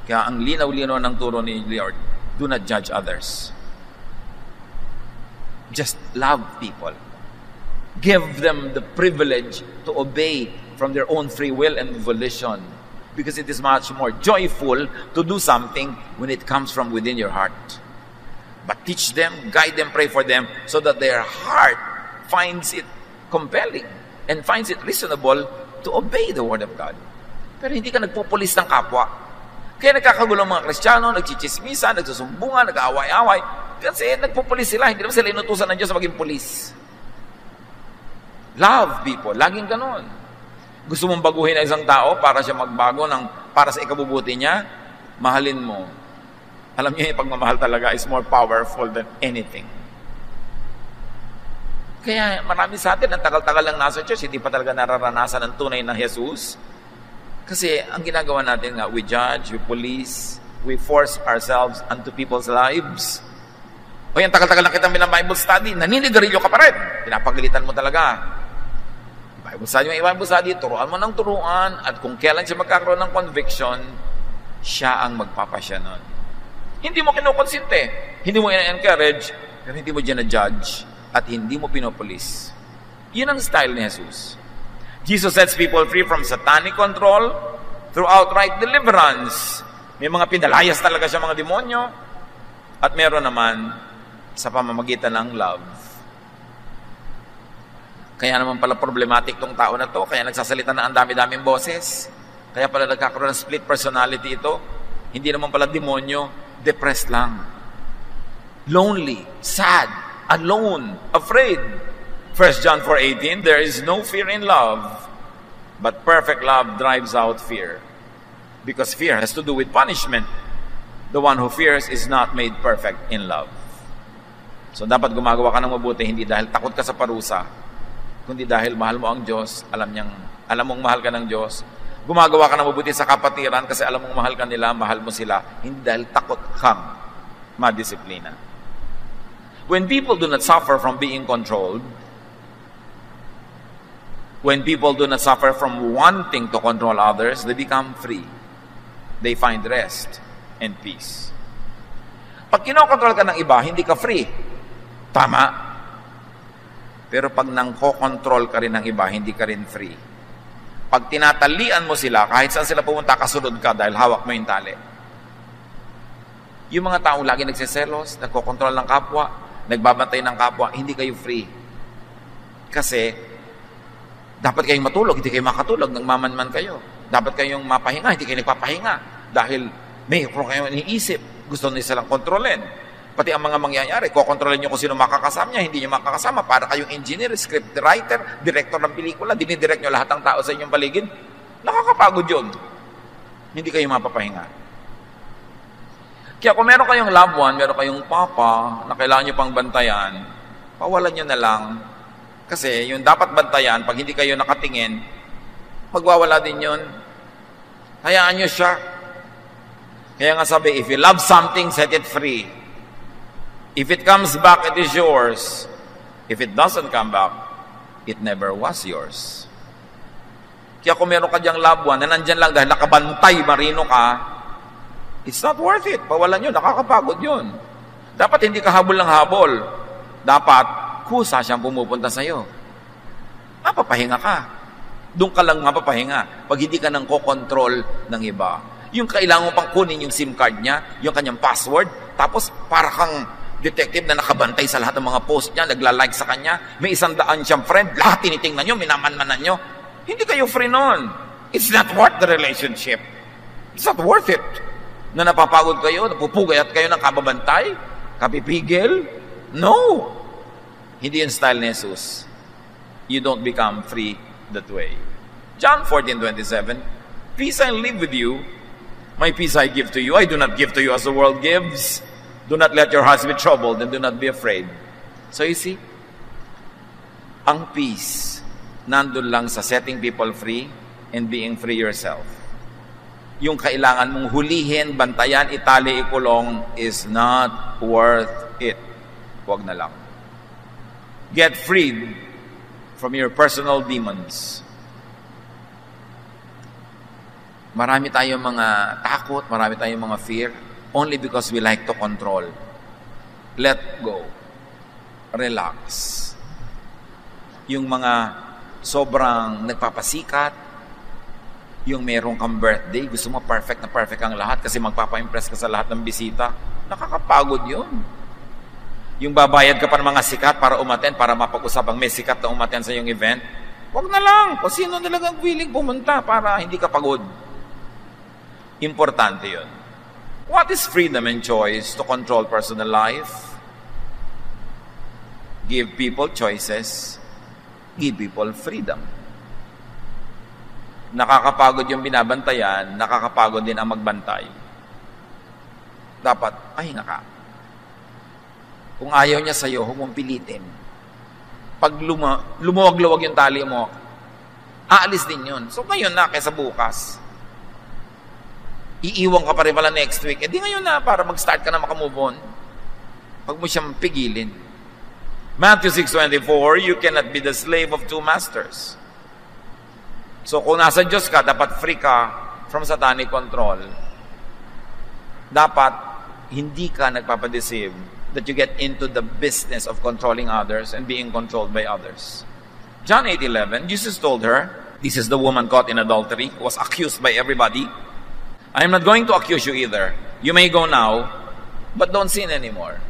Kaya ang linaw-linaw ng turo ni Lord, do not judge others. Just love people. Give them the privilege to obey from their own free will and volition, because it is much more joyful to do something when it comes from within your heart. But teach them, guide them, pray for them, so that their heart finds it compelling and finds it reasonable to obey the Word of God. Pero hindi ka nagpupulis ng kapwa. Kaya nagkakagulo mga Kristiyano, nagchichismisa, nagsusumbungan, nag-aaway-away, kasi nagpupulis sila, hindi naman sila inutusan ng Diyos na maging pulis. Love people, laging ganon. Gusto mong baguhin ang isang tao para siya magbago para sa ikabubuti niya, mahalin mo. Alam niyo, yung pagmamahal talaga is more powerful than anything. Kaya marami sa atin, ang tagal-tagal lang nasa church, hindi pa talaga nararanasan ang tunay na Jesus. Kasi ang ginagawa natin nga, we judge, we police, we force ourselves onto people's lives. O yan, tagal-tagal na kitang Bible study, naninigarilyo ka pa rin. Pinapagalitan mo talaga. Bible study, turuan mo ng turuan, at kung kailan siya magkakaroon ng conviction, siya ang magpapasya nun. Hindi mo kinukonsinte, hindi mo encourage, pero hindi mo judge at hindi mo pinopolis. Yun ang style ni Jesus. Jesus sets people free from satanic control through outright deliverance. May mga pinalayas talaga siya mga demonyo, at meron naman sa pamamagitan ng love. Kaya naman pala problematic tong tao na to, kaya nagsasalita na ang dami-daming boses. Kaya pala nagkakaroon ng split personality ito. Hindi naman pala demonyo, depressed lang. Lonely, sad, alone, afraid. 1 John 4:18, there is no fear in love, but perfect love drives out fear. Because fear has to do with punishment. The one who fears is not made perfect in love. So dapat gumagawa ka ng mabuti, hindi dahil takot ka sa parusa, kundi dahil mahal mo ang Diyos, alam mong mahal ka ng Diyos. Gumagawa ka ng mabuti sa kapatiran kasi alam mong mahal ka nila, mahal mo sila, hindi dahil takot kang madisiplina. When people do not suffer from being controlled, when people do not suffer from wanting to control others, they become free. They find rest and peace. Pag kinokontrol ka ng iba, hindi ka free. Tama. Pero pag nangko-control ka rin ng iba, hindi ka rin free. Pag tinatalian mo sila, kahit saan sila pumunta, kasunod ka dahil hawak mo yung tali. Yung mga taong lagi nagsiselos, nagko-control ng kapwa, nagbabantay ng kapwa, hindi kayo free. Kasi, dapat kayong matulog, hindi kayo makatulog, nagmamanman kayo. Dapat kayong mapahinga, hindi kayo nagpapahinga. Dahil may kayong iniisip, gusto nila silang kontrolin. Pati ang mga mangyayari, kokontrolin nyo kung sino makakasama niya, hindi nyo makakasama. Para kayong engineer, script writer, director ng pelikula, dinidirect nyo lahat ng tao sa inyong paligid. Nakakapagod yun. Hindi kayo mapapahinga. Kaya kung meron kayong loved one, meron kayong papa na kailangan nyo pang bantayan, pawalan nyo na lang. Kasi yung dapat bantayan, pag hindi kayo nakatingin, magwawala din yun. Hayaan nyo siya. Kaya nga sabi, if you love something, set it free. If it comes back, it is yours. If it doesn't come back, it never was yours. Kaya kung meron ka diyang loved one na nandyan lang dahil nakabantay, marino ka, it's not worth it. Pawalan yun, nakakapagod yun. Dapat hindi ka habol ng habol. Dapat, kusa siyang pumupunta sa'yo. Mapapahinga ka. Doon ka lang mapapahinga pag hindi ka nang kokontrol ng iba. Yung kailangan mo pang kunin yung SIM card niya, yung kanyang password, tapos para kang detective na nakabantay sa lahat ng mga post niya, nagla-like sa kanya, may 100 siyang friend, lahat tinitingnan nyo, minamanmanan nyo. Hindi kayo free nun. It's not worth the relationship. It's not worth it. Na napapagod kayo, napupugayat kayo ng kababantay, kapipigil. No! Hindi yung style ni Jesus. You don't become free that way. John 14:27, peace I leave with you, my peace I give to you. I do not give to you as the world gives. Do not let your hearts be troubled and do not be afraid. So you see, ang peace nandun lang sa setting people free and being free yourself. Yung kailangan mong hulihin, bantayan, itali, ikulong is not worth it. Huwag na lang. Get freed from your personal demons. Marami tayong mga takot, marami tayong mga fear, only because we like to control. Let go. Relax. Yung mga sobrang nagpapasikat, yung merong kang birthday, gusto mo perfect na perfect ang lahat kasi magpapa-impress ka sa lahat ng bisita, nakakapagod yun. Yung babayad ka pa ng mga sikat para umaten, para mapag-usap ang may sikat na umaten sa iyong event, wag na lang. Kung sino talagang willing pumunta para hindi ka pagod. Importante yun. What is freedom and choice to control personal life? Give people choices. Give people freedom. Nakakapagod yung binabantayan, nakakapagod din ang magbantay. Dapat, pahinga ka. Kung ayaw niya sa'yo, huwag mong pilitin. Pag lumuwag-luwag yung tali mo, aalis din yun. So ngayon na, kaysa bukas. Iiwan ka pa rin pala next week. Di ngayon na, para mag-start ka na makamove on. Pag mo siyang pigilin. Matthew 6:24, you cannot be the slave of two masters. So kung nasa Diyos ka, dapat free ka from satanic control. Dapat hindi ka nagpapadeceive that you get into the business of controlling others and being controlled by others. John 8:11, Jesus told her, this is the woman caught in adultery, was accused by everybody. I am not going to accuse you either. You may go now, but don't sin anymore.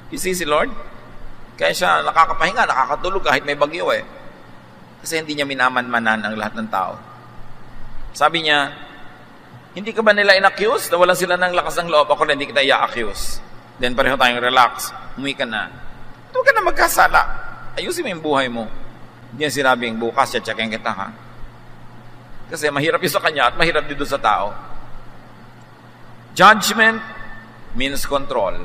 You see si Lord? Kaya siya nakakapahinga, nakakatulog kahit may bagyo eh. Kasi hindi niya minamanmanan ang lahat ng tao. Sabi niya, hindi ka ba nila in-accuse? Nawalan sila ng lakas ng loob. Ako na hindi kita i-accuse. Then pareho tayong relax. Umuwi ka na. Huwag ka na magkasala. Ayusin mo yung buhay mo. Hindi niya sinabing, bukas, check-in kita ha. Kasi mahirap yun sa kanya at mahirap dito sa tao. Judgment means control.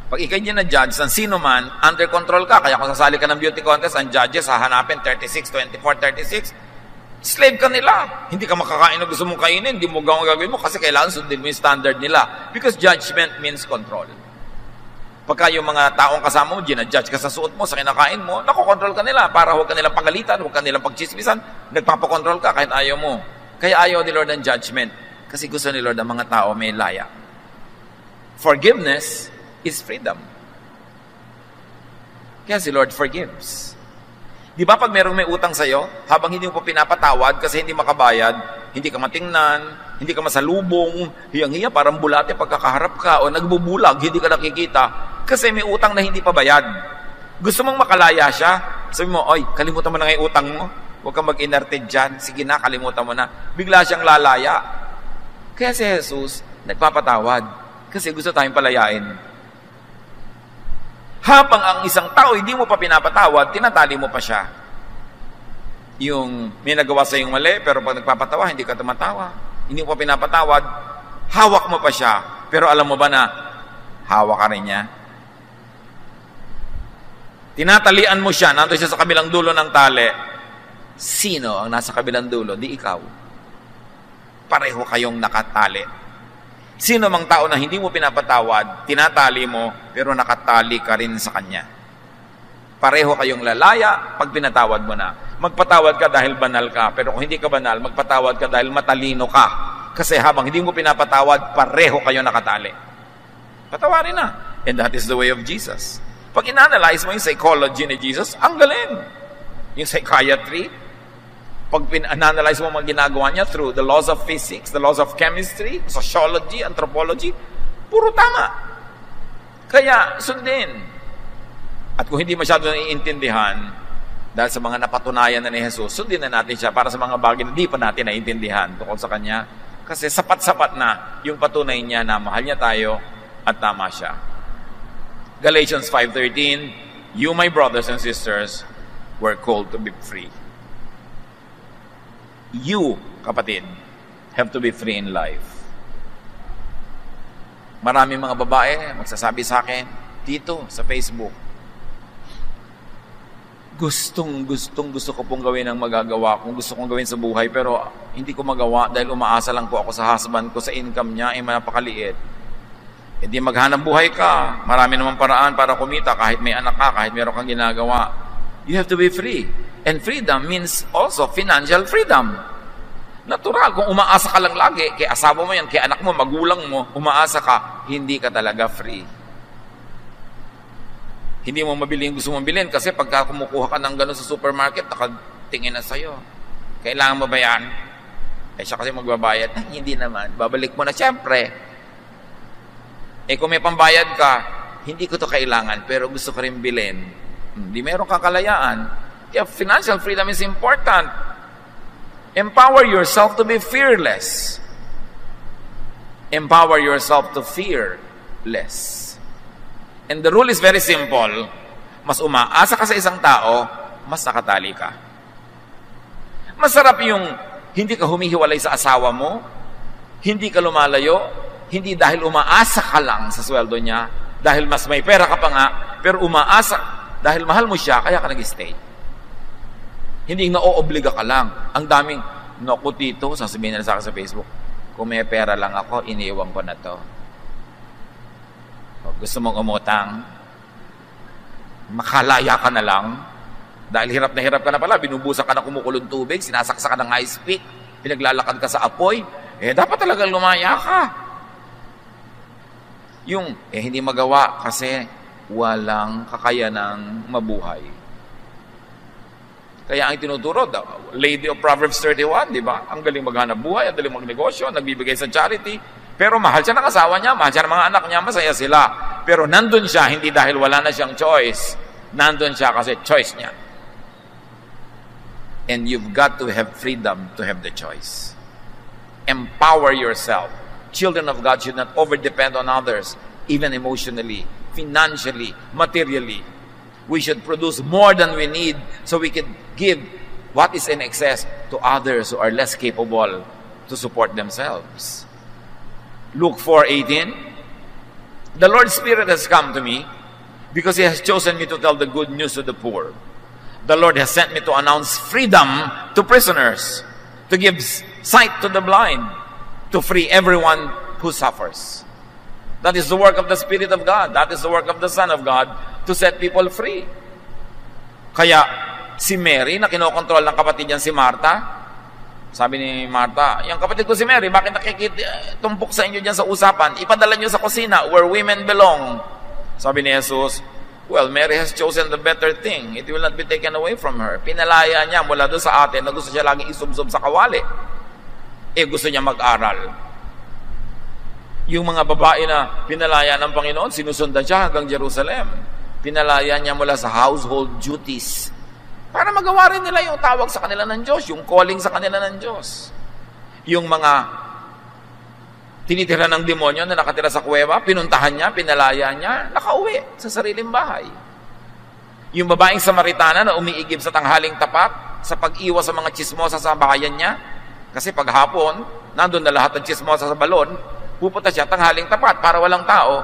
Pag ikay niya na-judge ng sino man, under control ka. Kaya kung sasali ka ng beauty contest, ang judges hahanapin 36, 24, 36. Slave ka nila. Hindi ka makakain na gusto mong kainin. Hindi mo gagawin mo kasi kailangan sundin mo yung standard nila. Because judgment means control. Pagka yung mga taong kasama mo, ginadjudge ka sa suot mo, sa kinakain mo, nakokontrol ka nila para huwag ka nilang pagalitan, huwag ka nilang pagchismisan, nagpapakontrol ka kahit ayaw mo. Kaya ayaw ni Lord ng judgment. Kasi gusto ni Lord ang mga tao may laya. Forgiveness is freedom. Kaya si Lord forgives. Di ba pag merong may utang sa'yo, habang hindi mo pa pinapatawad kasi hindi makabayad, hindi ka matingnan, hindi ka masalubong, hiyang-hiya, parang bulate pagkakaharap ka, o nagbubulag, hindi ka nakikita, kasi may utang na hindi pa bayad. Gusto mong makalaya siya, sabi mo, oy, kalimutan mo na nga yung utang mo, huwag kang mag-inerte dyan, sige na, kalimutan mo na. Bigla siyang lalaya. Kaya si Jesus, nagpapatawad, kasi gusto tayong palayain. Habang ang isang tao hindi mo pa pinapatawad, tinatali mo pa siya. Yung may nagawa sa yung mali, pero pag nagpapatawa, hindi ka tumatawa. Hindi mo pa pinapatawad, hawak mo pa siya. Pero alam mo ba na, hawak ka rin niya? Tinatalian mo siya, nandoon siya sa kabilang dulo ng tali. Sino ang nasa kabilang dulo? Di ikaw. Pareho kayong nakatali. Sino mang tao na hindi mo pinapatawad, tinatali mo, pero nakatali ka rin sa kanya. Pareho kayong lalaya pag pinatawad mo na. Magpatawad ka dahil banal ka, pero kung hindi ka banal, magpatawad ka dahil matalino ka. Kasi habang hindi mo pinapatawad, pareho kayo nakatali. Patawarin na. And that is the way of Jesus. Pag in-analyze mo yung psychology ni Jesus, ang galing. Yung psychiatry, pag in-analyze mo mga ginagawa niya through the laws of physics, the laws of chemistry, sociology, anthropology, puro tama. Kaya, sundin. At kung hindi masyado naiintindihan, dahil sa mga napatunayan na ni Jesus, sundin na natin siya para sa mga bagay na di pa natin naiintindihan tungkol sa Kanya. Kasi sapat-sapat na yung patunay niya na mahal niya tayo at tama siya. Galatians 5:13, you, my brothers and sisters, were called to be free. You, kapatid, have to be free in life. Maraming mga babae magsasabi sa akin dito sa Facebook, gusto ko pong gawin ang magagawa kung gusto kong gawin sa buhay, pero hindi ko magawa dahil umaasa lang po ako sa husband ko, sa income niya ay napakaliit. Hindi maghanap buhay ka. Marami namang paraan para kumita kahit may anak ka, kahit meron kang ginagawa. You have to be free. And freedom means also financial freedom. Natural, kung umaasa ka lang lagi, kay asawa mo yan, kay anak mo, magulang mo, umaasa ka, hindi ka talaga free. Hindi mo mabili yung gusto mong bilhin kasi pagka kumukuha ka ng gano'n sa supermarket, nakatingin na sa'yo. Kailangan mo ba yan? Eh siya kasi magbabayad. Hindi naman. Babalik mo na. Siyempre, kung may pambayad ka, hindi ko to kailangan, pero gusto ko rin bilhin. Hindi meron kang kalayaan. Kaya financial freedom is important. Empower yourself to be fearless. Empower yourself to fear less. And the rule is very simple. Mas umaasa ka sa isang tao, mas nakatali ka. Masarap yung hindi ka humihiwalay sa asawa mo, hindi ka lumalayo, hindi dahil umaasa ka lang sa sweldo niya, dahil mas may pera ka pa nga, pero umaasa, dahil mahal mo siya, kaya ka nag-stay. Hindi na-oobliga ka lang. Ang daming, Naku, tito, sasabihin nila sa akin sa Facebook, kung may pera lang ako, iniiwan ko na to. O, gusto mong umutang, makalaya ka na lang. Dahil hirap na hirap ka na pala, binubusan ka na kumukulong tubig, sinasaksa ka ng ice pick, pinaglalakad ka sa apoy, dapat talaga lumaya ka. Yung, hindi magawa kasi walang kakayanang mabuhay. Kaya ang tinuturo, the Lady of Proverbs 31, di ba? Ang galing maghanap buhay, ang galing magnegosyo, nagbibigay sa charity. Pero mahal siya ng asawa niya, mahal siya ng mga anak niya, masaya sila. Pero nandun siya, hindi dahil wala na siyang choice. Nandun siya kasi choice niya. And you've got to have freedom to have the choice. Empower yourself. Children of God should not overdepend on others, even emotionally, financially, materially. We should produce more than we need so we can give what is in excess to others who are less capable to support themselves. Luke 4:18. The Lord's Spirit has come to me because He has chosen me to tell the good news to the poor. The Lord has sent me to announce freedom to prisoners, to give sight to the blind, to free everyone who suffers. That is the work of the Spirit of God. That is the work of the Son of God to set people free. Kaya si Mary na kinokontrol ng kapatid niyan si Martha, sabi ni Martha, yung kapatid ko si Mary, bakit nakikitumpok sa inyo dyan sa usapan? Ipadala niyo sa kusina where women belong. Sabi ni Jesus, well, Mary has chosen the better thing. It will not be taken away from her. Pinalaya niya mula doon sa atin na gusto siya laging isubsob sa kawali. Gusto niya mag-aral. Yung mga babae na pinalaya ng Panginoon, sinusundan siya hanggang Jerusalem. Pinalaya niya mula sa household duties para magawa rin nila yung tawag sa kanila ng Diyos, yung calling sa kanila ng Diyos. Yung mga tinitira ng demonyo na nakatira sa kuweba, pinuntahan niya, pinalaya niya, nakauwi sa sariling bahay. Yung babaeng Samaritana na umiigib sa tanghaling tapat sa pag-iwas sa mga chismosa sa bahayan niya, kasi paghapon, nandun na lahat ng chismosa sa balon, pupunta siya tanghaling tapat para walang tao.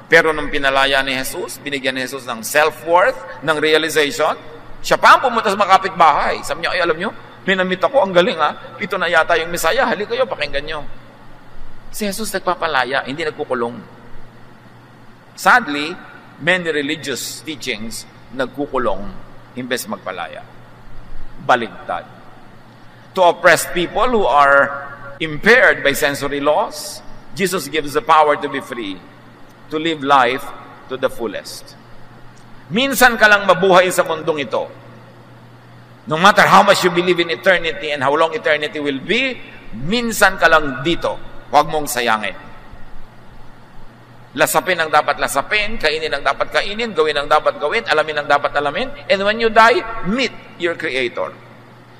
Pero nung pinalaya ni Jesus, binigyan ni Jesus ng self-worth, ng realization, siya pa ang pumunta sa mga kapitbahay. Sabi niya, ay alam niyo, pinamit ako, ang galing ha, ito na yata yung Misaya, halik kayo, pakinggan niyo. Si Jesus nagpapalaya, hindi nagkukulong. Sadly, many religious teachings nagkukulong imbes magpalaya. Baligtad. To oppress people who are impaired by sensory laws, Jesus gives the power to be free, to live life to the fullest. Minsan ka lang mabuhay sa mundong ito. No matter how much you believe in eternity and how long eternity will be, minsan ka lang dito. Huwag mong sayangin. Lasapin ang dapat lasapin, kainin ang dapat kainin, gawin ang dapat gawin, alamin ang dapat alamin, and when you die, meet your Creator.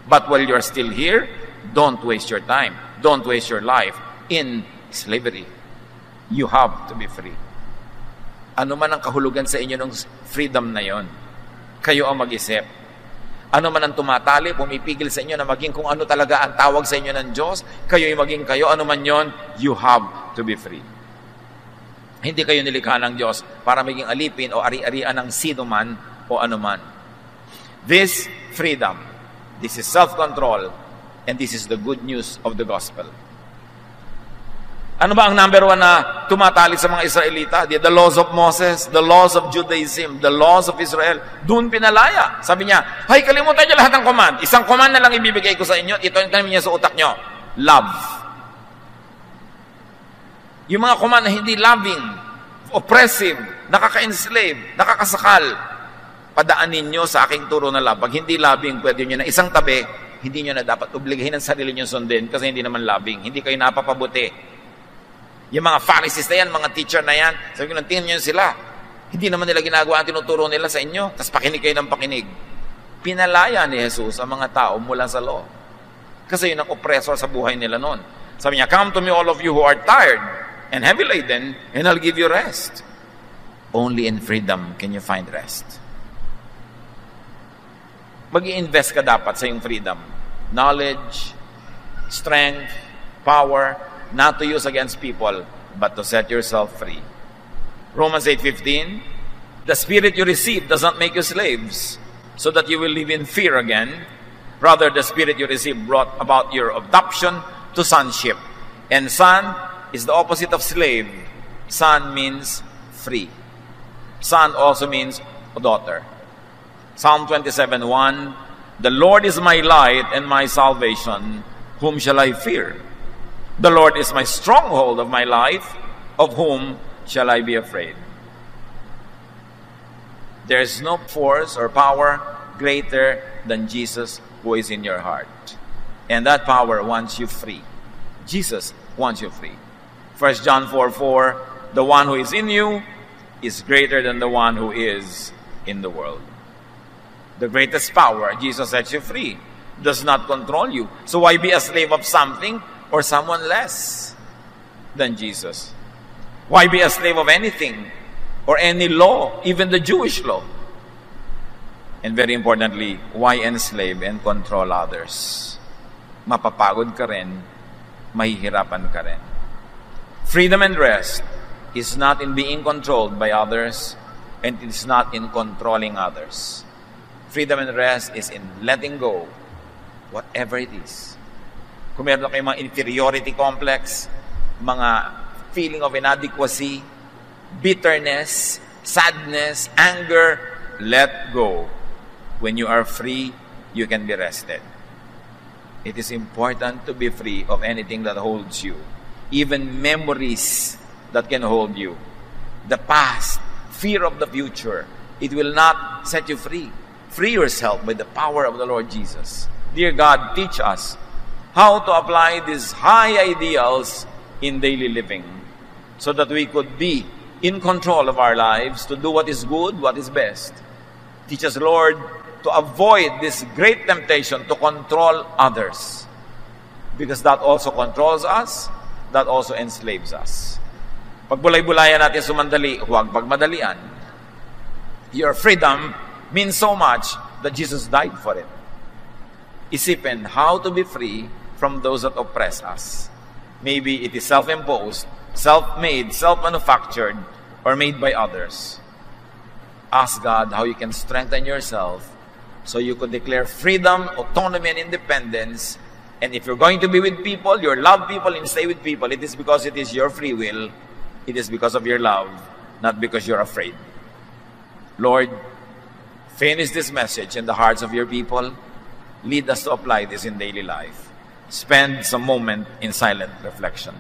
But while you're still here, don't waste your time. Don't waste your life in slavery. You have to be free. Ano man ang kahulugan sa inyo ng freedom na yon, kayo ang mag-isip. Ano man ang tumatali, pumipigil sa inyo na maging kung ano talaga ang tawag sa inyo ng Diyos, kayo ay maging kayo, ano man yon, you have to be free. Hindi kayo nilikha ng Diyos para maging alipin o ari-arian ng sino man o ano man. This freedom, this is self-control, and this is the good news of the gospel. Ano ba ang number one na tumatali sa mga Israelita? The laws of Moses, the laws of Judaism, the laws of Israel. Doon pinalaya. Sabi niya, hay, kalimutan niyo lahat ng command. Isang command na lang ibibigay ko sa inyo. Ito yung kami niya sa utak niyo. Love. Yung mga command na hindi loving, oppressive, nakaka-enslave, nakakasakal, padaanin niyo sa aking turo na love. Pag hindi loving, pwede niyo na isang tabi, hindi niyo na dapat obligahin ang sarili niyo sundin kasi hindi naman loving. Hindi kayo napapabuti. Yung mga Pharisees na yan, mga teacher na yan, sabi ko, tingnan nyo sila. Hindi naman nila ginagawa ang tinuturo nila sa inyo. Tapos pakinig kayo ng pakinig. Pinalaya ni Jesus ang mga tao mula sa law. Kasi yun ang oppressor sa buhay nila noon. Sabi niya, come to me all of you who are tired and heavy laden, and I'll give you rest. Only in freedom can you find rest. Mag-i-invest ka dapat sa iyong freedom. Knowledge, strength, power, not to use against people, but to set yourself free. Romans 8:15, the Spirit you receive does not make you slaves, so that you will live in fear again. Brother, the Spirit you received brought about your adoption to sonship. And son is the opposite of slave. Son means free. Son also means daughter. Psalm 27:1, the Lord is my light and my salvation. Whom shall I fear? The Lord is my stronghold of my life. Of whom shall I be afraid? There is no force or power greater than Jesus who is in your heart. And that power wants you free. Jesus wants you free. 1 John 4:4, the one who is in you is greater than the one who is in the world. The greatest power, Jesus sets you free, does not control you. So why be a slave of something or someone less than Jesus? Why be a slave of anything or any law, even the Jewish law? And very importantly, why enslave and control others? Mapapagod ka rin, mahihirapan ka rin. Freedom and rest is not in being controlled by others, and it is not in controlling others. Freedom and rest is in letting go, whatever it is. Kung meron kayong mga inferiority complex, mga feeling of inadequacy, bitterness, sadness, anger, let go. When you are free, you can be rested. It is important to be free of anything that holds you. Even memories that can hold you. The past, fear of the future, it will not set you free. Free yourself by the power of the Lord Jesus. Dear God, teach us how to apply these high ideals in daily living so that we could be in control of our lives to do what is good, what is best. Teach us, Lord, to avoid this great temptation to control others, because that also controls us, that also enslaves us. Pag bulay-bulayan natin sumandali, huwag pagmadalian. Your freedom means so much that Jesus died for it. Isipin how to be free from those that oppress us. Maybe it is self-imposed, self-made, self-manufactured, or made by others. Ask God how you can strengthen yourself so you could declare freedom, autonomy, and independence. And if you're going to be with people, you love people and stay with people, it is because it is your free will. It is because of your love, not because you're afraid. Lord, finish this message in the hearts of your people. Lead us to apply this in daily life. Spend some moment in silent reflection.